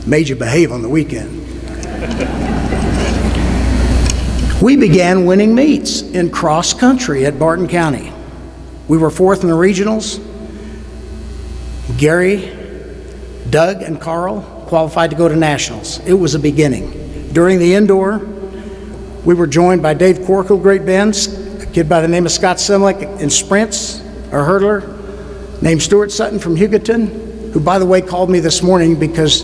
Made you behave on the weekend. We began winning meets in cross country at Barton County. We were 4th in the regionals. Gary, Doug, and Carl qualified to go to nationals. It was a beginning. During the indoor, we were joined by Dave Corkle, Great Bend, a kid by the name of Scott Simlick in sprints, a hurdler named Stuart Sutton from Hugoton, who, by the way, called me this morning because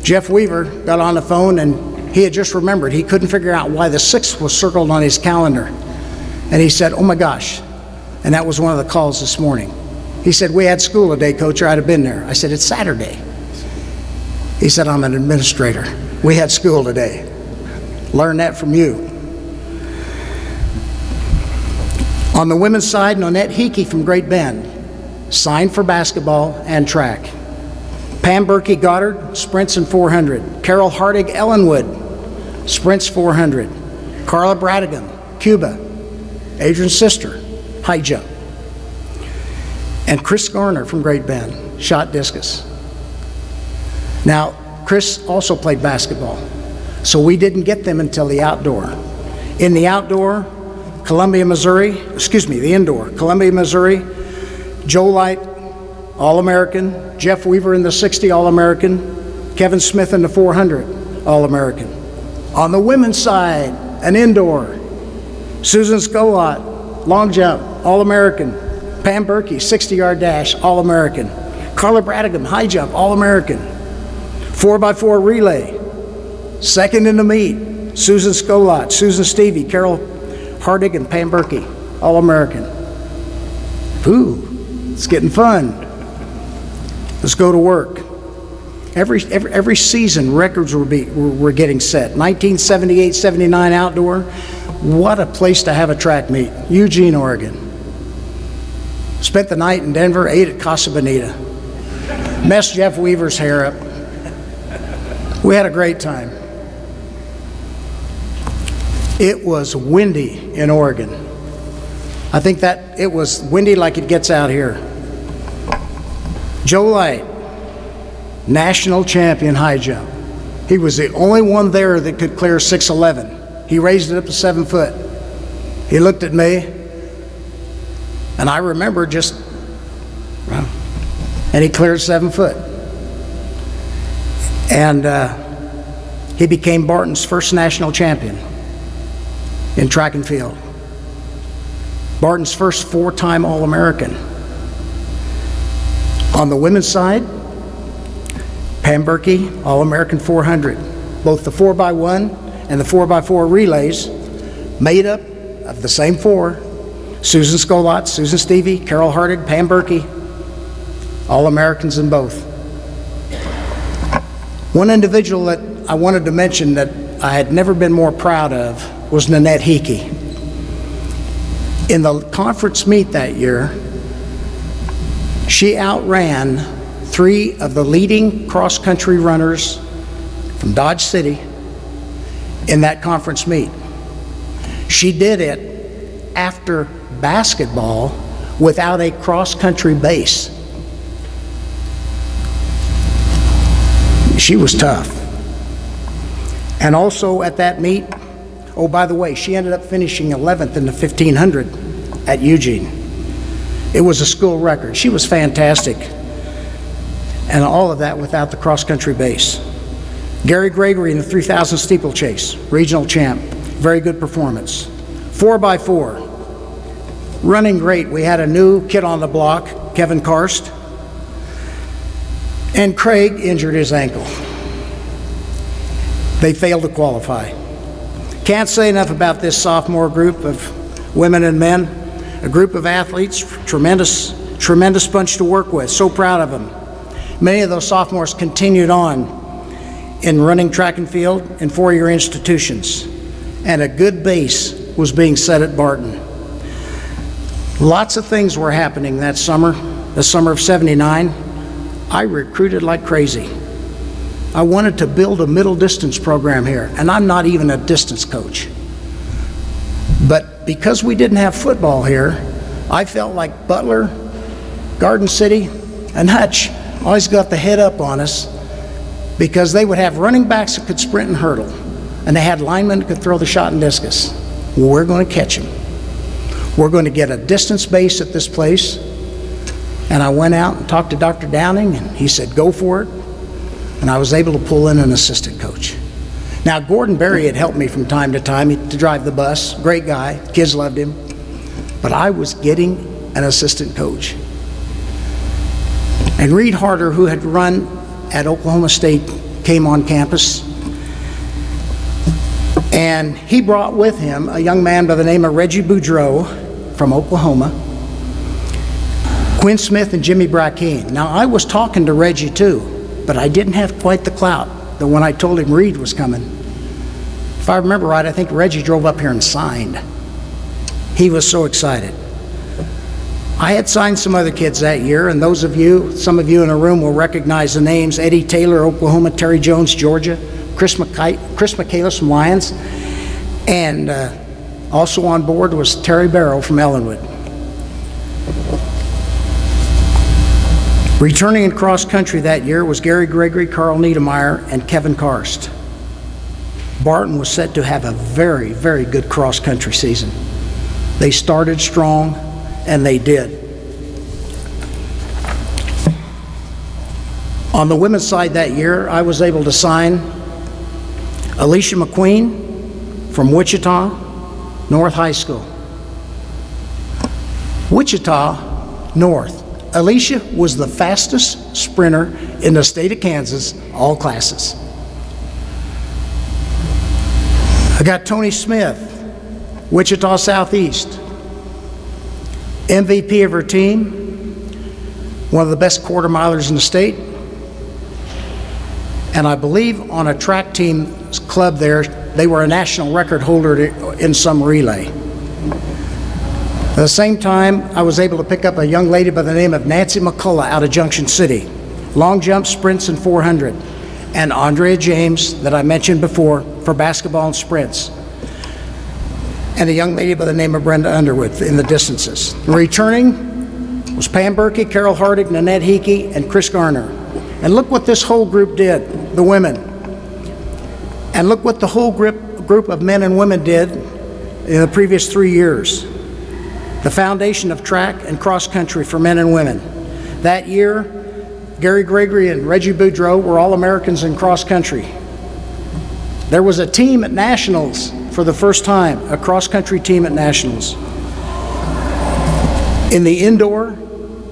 Jeff Weaver got on the phone and he had just remembered he couldn't figure out why the 6th was circled on his calendar. And he said, oh my gosh. And that was one of the calls this morning. He said, we had school today, Coach, or I'd have been there. I said, it's Saturday. He said, I'm an administrator. We had school today. Learn that from you. On the women's side, Nonette Hickey from Great Bend signed for basketball and track. Pam Berkey Goddard, sprints and 400. Carol Hardig Ellenwood, sprints 400. Carla Bradigan, Cuba. Adrian's sister, high jump. And Chris Garner from Great Bend, shot discus. Now, Chris also played basketball, so we didn't get them until the outdoor. In the outdoor, the indoor, Columbia, Missouri, Joe Light, All-American, Jeff Weaver in the 60 All-American, Kevin Smith in the 400 All-American. On the women's side, an indoor, Susan Scholot, long jump, All-American, Pam Berkey, 60-yard dash, All-American, Carla Bradigan, high jump, All-American, 4x4 relay, second in the meet, Susan Scholot, Susan Stevie, Carol Hardig, and Pam Berkey, All-American. Ooh. It's getting fun. Let's go to work. Every season, records were getting set. 1978, 79 outdoor. What a place to have a track meet. Eugene, Oregon. Spent the night in Denver, ate at Casa Bonita. Messed Jeff Weaver's hair up. We had a great time. It was windy in Oregon. I think that it was windy like it gets out here. Joe Light, national champion high jump. He was the only one there that could clear 6'11". He raised it up to 7 foot. He looked at me, and I remember and he cleared 7 foot. And he became Barton's first national champion in track and field. Barton's first 4-time All-American. On the women's side, Pam Berkey, All-American 400. Both the 4x1 and the 4x4 relays made up of the same four: Susan Skolot, Susan Stevie, Carol Hartig, Pam Berkey, All-Americans in both. One individual that I wanted to mention that I had never been more proud of was Nanette Hickey. In the conference meet that year, she outran 3 of the leading cross-country runners from Dodge City in that conference meet. She did it after basketball without a cross-country base. She was tough. And also at that meet, oh, by the way, she ended up finishing 11th in the 1500 at Eugene. It was a school record. She was fantastic. And all of that without the cross-country base. Gary Gregory in the 3000 steeplechase, regional champ. Very good performance. 4x4, running great. We had a new kid on the block, Kevin Karst. And Craig injured his ankle. They failed to qualify. Can't say enough about this sophomore group of women and men. A group of athletes, tremendous bunch to work with. So proud of them. Many of those sophomores continued on in running track and field in 4-year institutions. And a good base was being set at Barton. Lots of things were happening that summer, the summer of '79. I recruited like crazy. I wanted to build a middle distance program here, and I'm not even a distance coach. But because we didn't have football here, I felt like Butler, Garden City, and Hutch always got the head up on us because they would have running backs that could sprint and hurdle, and they had linemen that could throw the shot and discus. Well, we're going to catch them. We're going to get a distance base at this place. And I went out and talked to Dr. Downing, and he said, go for it. And I was able to pull in an assistant coach. Now, Gordon Berry had helped me from time to time to drive the bus. Great guy. Kids loved him. But I was getting an assistant coach. And Reed Harder, who had run at Oklahoma State, came on campus. And he brought with him a young man by the name of Reggie Boudreau from Oklahoma, Quinn Smith and Jimmy Brackeen. Now, I was talking to Reggie too, but I didn't have quite the clout that when I told him Reed was coming. If I remember right, I think Reggie drove up here and signed. He was so excited. I had signed some other kids that year, and some of you in the room will recognize the names: Eddie Taylor, Oklahoma; Terry Jones, Georgia; Chris Michaelis from Lions, and also on board was Terry Barrow from Ellenwood. Returning in cross country that year was Gary Gregory, Carl Niedermeyer, and Kevin Karst. Barton was set to have a very, very good cross country season. They started strong, and they did. On the women's side that year, I was able to sign Alicia McQueen from Wichita North High School. Wichita North. Alicia was the fastest sprinter in the state of Kansas, all classes. I got Tony Smith, Wichita Southeast, MVP of her team, one of the best quarter milers in the state, and I believe on a track team club there, they were a national record holder in some relay. At the same time, I was able to pick up a young lady by the name of Nancy McCullough out of Junction City. Long jump, sprints, and 400. And Andrea James, that I mentioned before, for basketball and sprints. And a young lady by the name of Brenda Underwood in the distances. Returning was Pam Berkey, Carol Hartig, Nanette Hickey, and Chris Garner. And look what this whole group did, the women. And look what the whole group of men and women did in the previous 3 years. The foundation of track and cross country for men and women. That year, Gary Gregory and Reggie Boudreau were All-Americans in cross country. There was a team at Nationals for the first time, a cross country team at Nationals. In the indoor,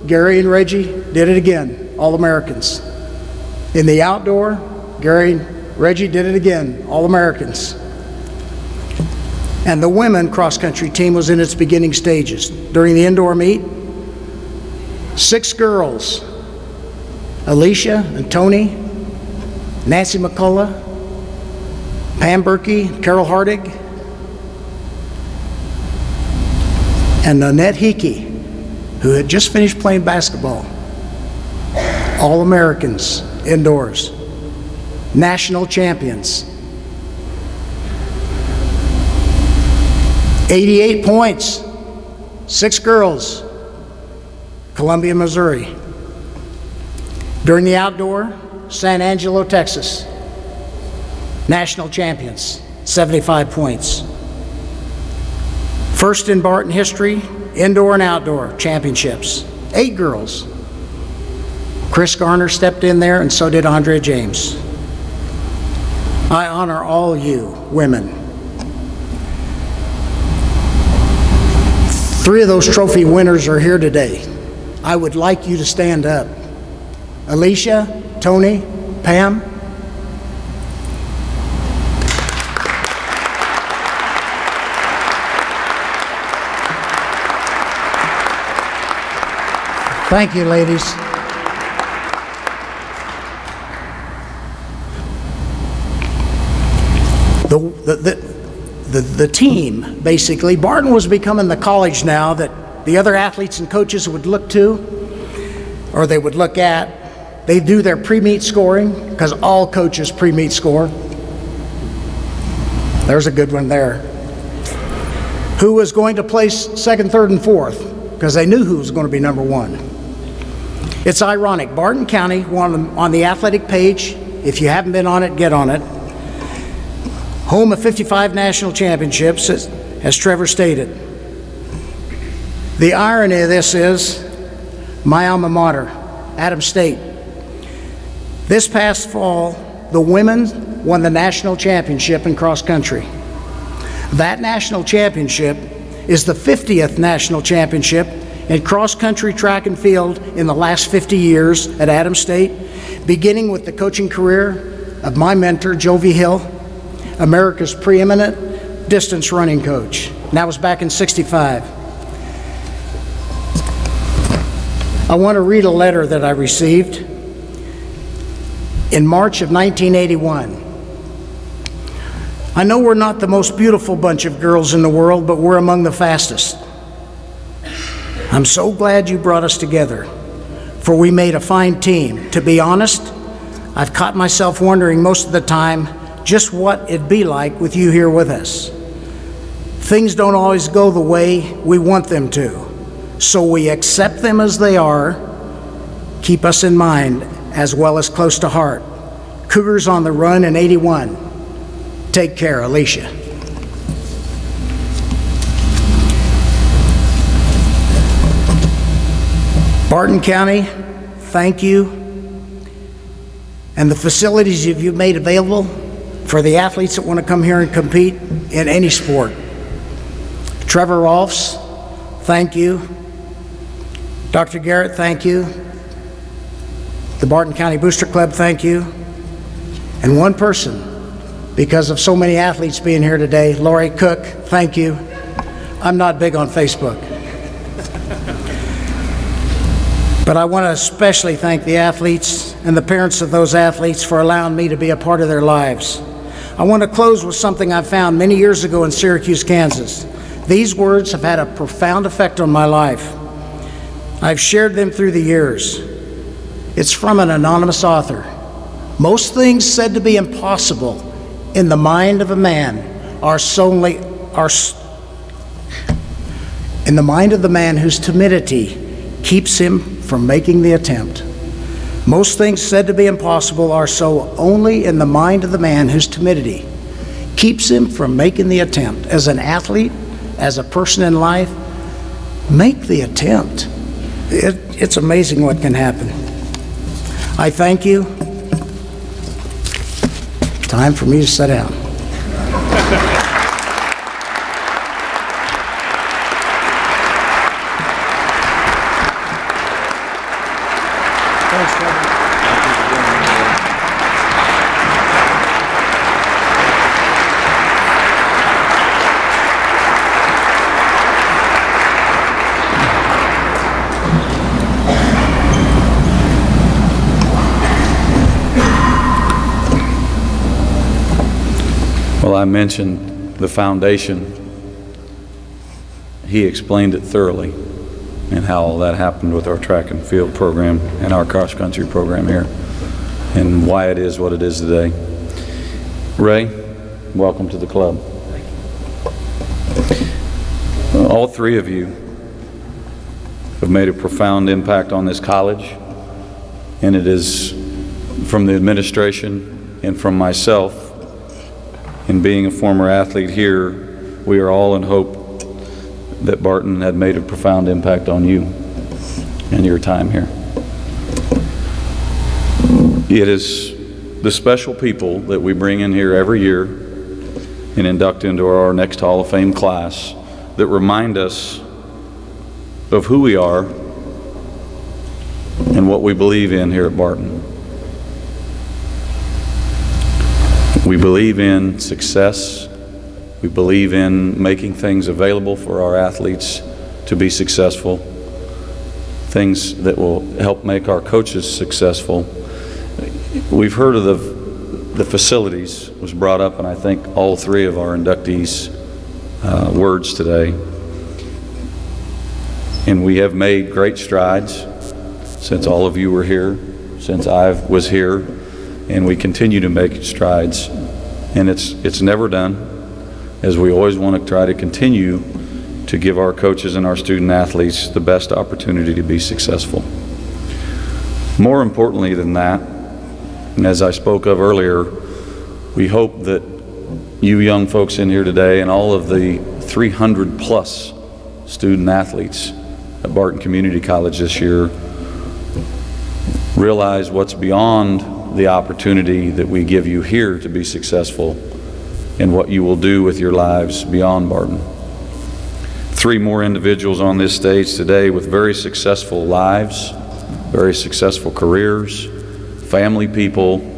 Gary and Reggie did it again, All-Americans. In the outdoor, Gary and Reggie did it again, All-Americans. And the women cross-country team was in its beginning stages. During the indoor meet, 6 girls, Alicia and Tony, Nancy McCullough, Pam Berkey, Carol Hardig, and Nanette Hickey, who had just finished playing basketball. All-Americans indoors, national champions. 88 points, 6 girls, Columbia, Missouri. During the outdoor, San Angelo, Texas, national champions, 75 points. First in Barton history, indoor and outdoor championships, 8 girls. Chris Garner stepped in there, and so did Andrea James. I honor all you women. 3 of those trophy winners are here today. I would like you to stand up. Alicia, Tony, Pam. Thank you, ladies. The team, basically, Barton was becoming the college now that the other athletes and coaches would look to, or they would look at. They do their pre-meet scoring, because all coaches pre-meet score. There's a good one there. Who was going to place second, third, and fourth, because they knew who was going to be number 1. It's ironic. Barton County won on the athletic page. If you haven't been on it, get on it. Home of 55 national championships, as Trevor stated. The irony of this is my alma mater, Adams State. This past fall, the women won the national championship in cross country. That national championship is the 50th national championship in cross country, track, and field in the last 50 years at Adams State, beginning with the coaching career of my mentor, Jovi Hill, America's preeminent distance running coach. And that was back in '65. I want to read a letter that I received in March of 1981. I know we're not the most beautiful bunch of girls in the world, but we're among the fastest. I'm so glad you brought us together, for we made a fine team. To be honest, I've caught myself wondering most of the time just what it'd be like with you here with us. Things don't always go the way we want them to, so we accept them as they are. Keep us in mind as well as close to heart. Cougars on the run in '81. Take care, Alicia. Barton County, thank you. And the facilities you've made available for the athletes that want to come here and compete in any sport. Trevor Rolfs, thank you. Dr. Garrett, thank you. The Barton County Booster Club, thank you. And one person, because of so many athletes being here today, Lori Cook, thank you. I'm not big on Facebook. But I want to especially thank the athletes and the parents of those athletes for allowing me to be a part of their lives. I want to close with something I found many years ago in Syracuse, Kansas. These words have had a profound effect on my life. I've shared them through the years. It's from an anonymous author. Most things said to be impossible in the mind of a man in the mind of the man whose timidity keeps him from making the attempt. Most things said to be impossible are so only in the mind of the man whose timidity keeps him from making the attempt. As an athlete, as a person in life, make the attempt. It's amazing what can happen. I thank you. Time for me to sit down. I mentioned the foundation, he explained it thoroughly, and how all that happened with our track and field program and our cross-country program here, and why it is what it is today. Ray, welcome to the club. All three of you have made a profound impact on this college, and it is from the administration and from myself, and being a former athlete here, we are all in hope that Barton had made a profound impact on you and your time here. It is the special people that we bring in here every year and induct into our next Hall of Fame class that remind us of who we are and what we believe in here at Barton. We believe in success. We believe in making things available for our athletes to be successful, things that will help make our coaches successful. We've heard of the facilities was brought up, and I think all three of our inductees' words today. And we have made great strides since all of you were here, since I was here, and we continue to make strides. And it's never done, as we always want to try to continue to give our coaches and our student athletes the best opportunity to be successful. More importantly than that, and as I spoke of earlier, we hope that you young folks in here today and all of the 300 plus student athletes at Barton Community College this year realize what's beyond the opportunity that we give you here to be successful and what you will do with your lives beyond Barton. 3 more individuals on this stage today with very successful lives, very successful careers, family people.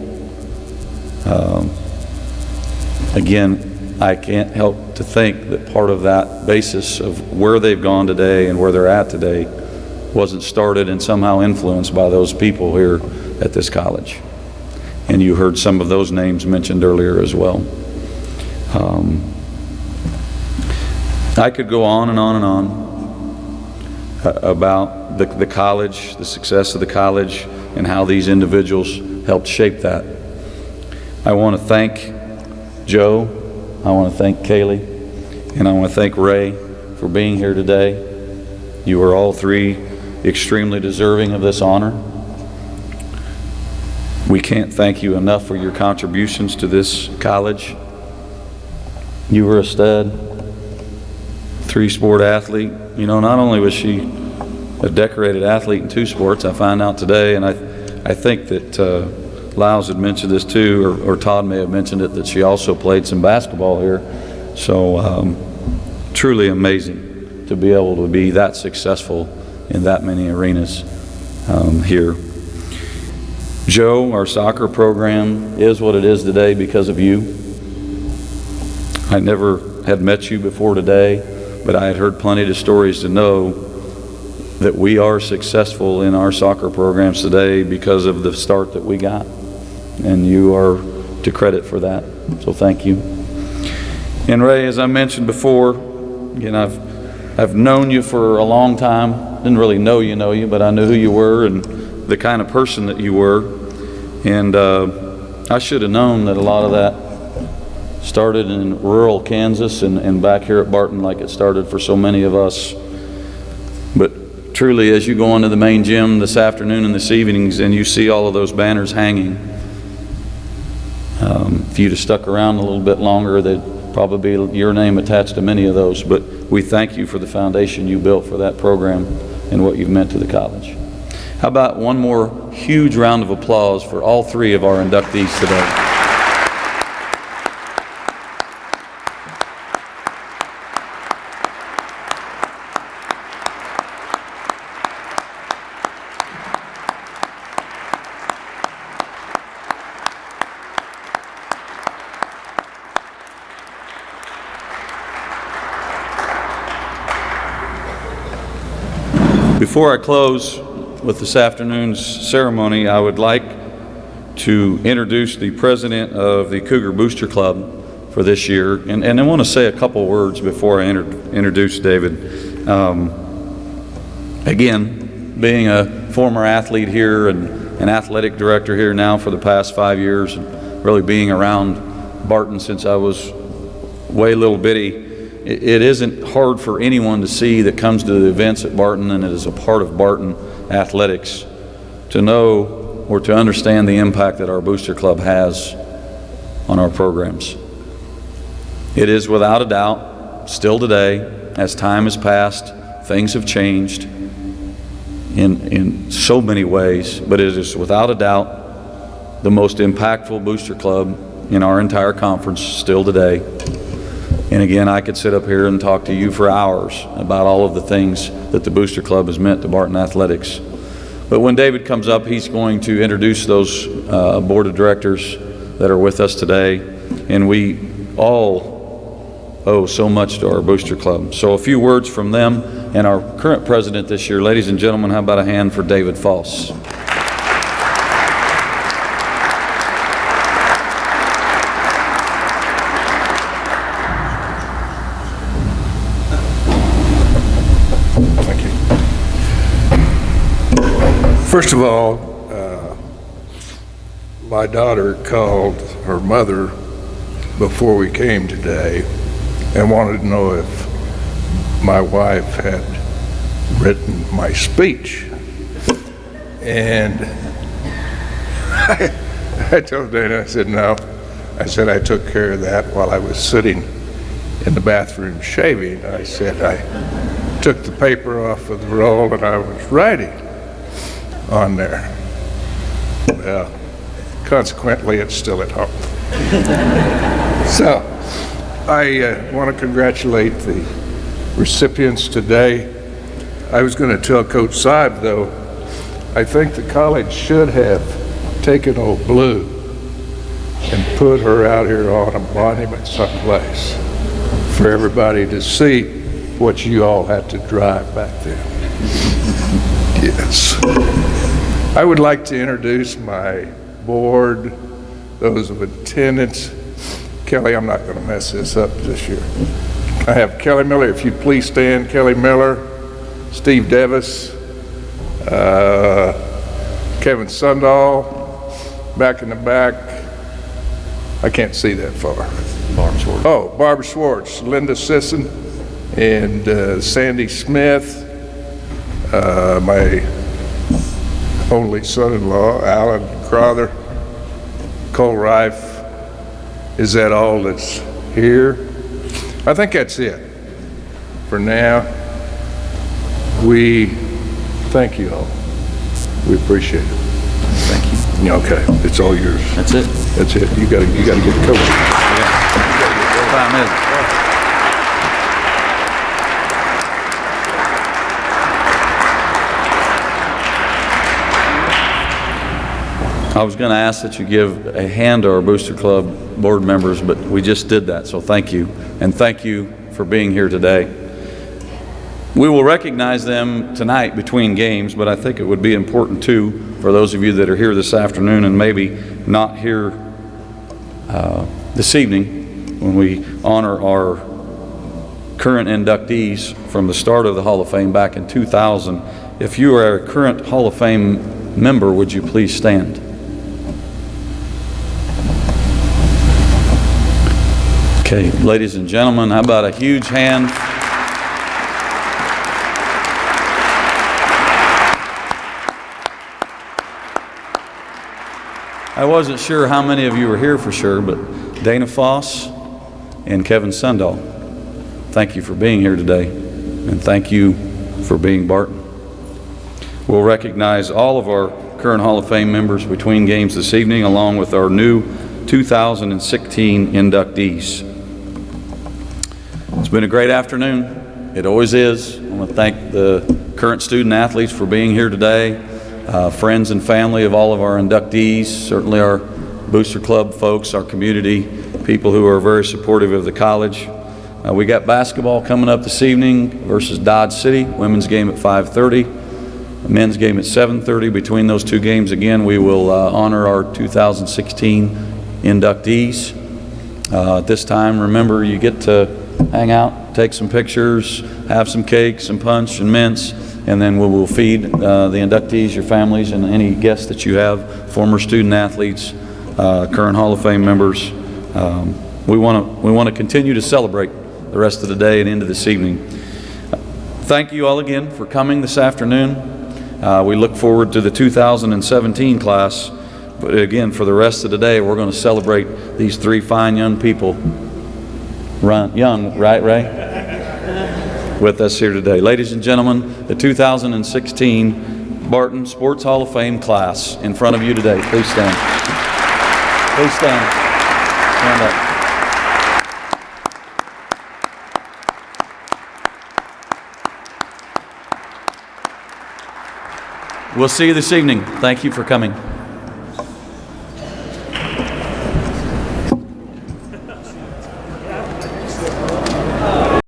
Again, I can't help to think that part of that basis of where they've gone today and where they're at today wasn't started and somehow influenced by those people here at this college. And you heard some of those names mentioned earlier as well. I could go on and on and on about the college, the success of the college, and how these individuals helped shape that. I want to thank Joe, I want to thank Caley, and I want to thank Ray for being here today. You are all 3 extremely deserving of this honor. We can't thank you enough for your contributions to this college. You were a stud, 3-sport athlete. You know, not only was she a decorated athlete in 2 sports, I find out today, and I think that Lyles had mentioned this too, or Todd may have mentioned it, that she also played some basketball here. So truly amazing to be able to be that successful in that many arenas here. Joe, our soccer program is what it is today because of you. I never had met you before today, but I had heard plenty of stories to know that we are successful in our soccer programs today because of the start that we got. And you are to credit for that, so thank you. And Ray, as I mentioned before, again, I've known you for a long time. Didn't really know you, but I knew who you were and the kind of person that you were. And I should have known that a lot of that started in rural Kansas and back here at Barton like it started for so many of us. But truly, as you go into the main gym this afternoon and this evenings and you see all of those banners hanging, if you'd have stuck around a little bit longer, there'd probably be your name attached to many of those. But we thank you for the foundation you built for that program and what you've meant to the college. How about one more huge round of applause for all 3 of our inductees today. Before I close with this afternoon's ceremony, I would like to introduce the president of the Cougar Booster Club for this year. And I want to say a couple words before I introduce David. Again, being a former athlete here and an athletic director here now for the past 5 years, and really being around Barton since I was way little bitty, it isn't hard for anyone to see that comes to the events at Barton and is a part of Barton athletics to know or to understand the impact that our Booster Club has on our programs. It is without a doubt, still today, as time has passed, things have changed in so many ways, but it is without a doubt the most impactful Booster Club in our entire conference still today. And again, I could sit up here and talk to you for hours about all of the things that the Booster Club has meant to Barton Athletics. But when David comes up, he's going to introduce those board of directors that are with us today. And we all owe so much to our Booster Club. So a few words from them and our current president this year. Ladies and gentlemen, how about a hand for David Foss? First of all, my daughter called her mother before we came today and wanted to know if my wife had written my speech. And I told Dana, I said, no. I said, I took care of that while I was sitting in the bathroom shaving. I said, I took the paper off of the roll and I was writing on there. Well, consequently, it's still at home. So, I want to congratulate the recipients today. I was going to tell Coach Seib, though, I think the college should have taken old Blue and put her out here on a monument someplace for everybody to see what you all had to drive back then. Yes. I would like to introduce my board, those of attendance. Kelly, I'm not going to mess this up this year. I have Kelly Miller, if you'd please stand. Kelly Miller, Steve Davis, Kevin Sundahl, back in the back. I can't see that far. Barbara Schwartz. Oh, Barbara Schwartz, Linda Sisson, and Sandy Smith, my only son-in-law, Alan Crowther, Cole Rife. Is that all that's here? I think that's it for now. We thank you all. We appreciate it. Thank you. Okay, it's all yours. That's it. That's it. You gotta get coaching. Yeah. Time is it? I was going to ask that you give a hand to our Booster Club board members, but we just did that, so thank you. And thank you for being here today. We will recognize them tonight between games, but I think it would be important too for those of you that are here this afternoon and maybe not here this evening when we honor our current inductees from the start of the Hall of Fame back in 2000. If you are a current Hall of Fame member, would you please stand? Okay, ladies and gentlemen, how about a huge hand? I wasn't sure how many of you were here for sure, but Dana Foss and Kevin Sundahl, thank you for being here today, and thank you for being Barton. We'll recognize all of our current Hall of Fame members between games this evening, along with our new 2016 inductees. It's been a great afternoon. It always is. I want to thank the current student athletes for being here today, friends and family of all of our inductees, certainly our Booster Club folks, our community, people who are very supportive of the college. We got basketball coming up this evening versus Dodge City, women's game at 5:30, men's game at 7:30. Between those two games, again, we will honor our 2016 inductees. At this time, remember, you get to hang out, take some pictures, have some cake, some punch and mints, and then we will feed the inductees, your families, and any guests that you have, former student athletes, current Hall of Fame members. We want to continue to celebrate the rest of the day and into this evening. Thank you all again for coming this afternoon. We look forward to the 2017 class, but again, for the rest of the day, we're going to celebrate these three fine young people, young, right, Ray? With us here today. Ladies and gentlemen, the 2016 Barton Sports Hall of Fame class in front of you today. Please stand. Please stand. Stand up. We'll see you this evening. Thank you for coming.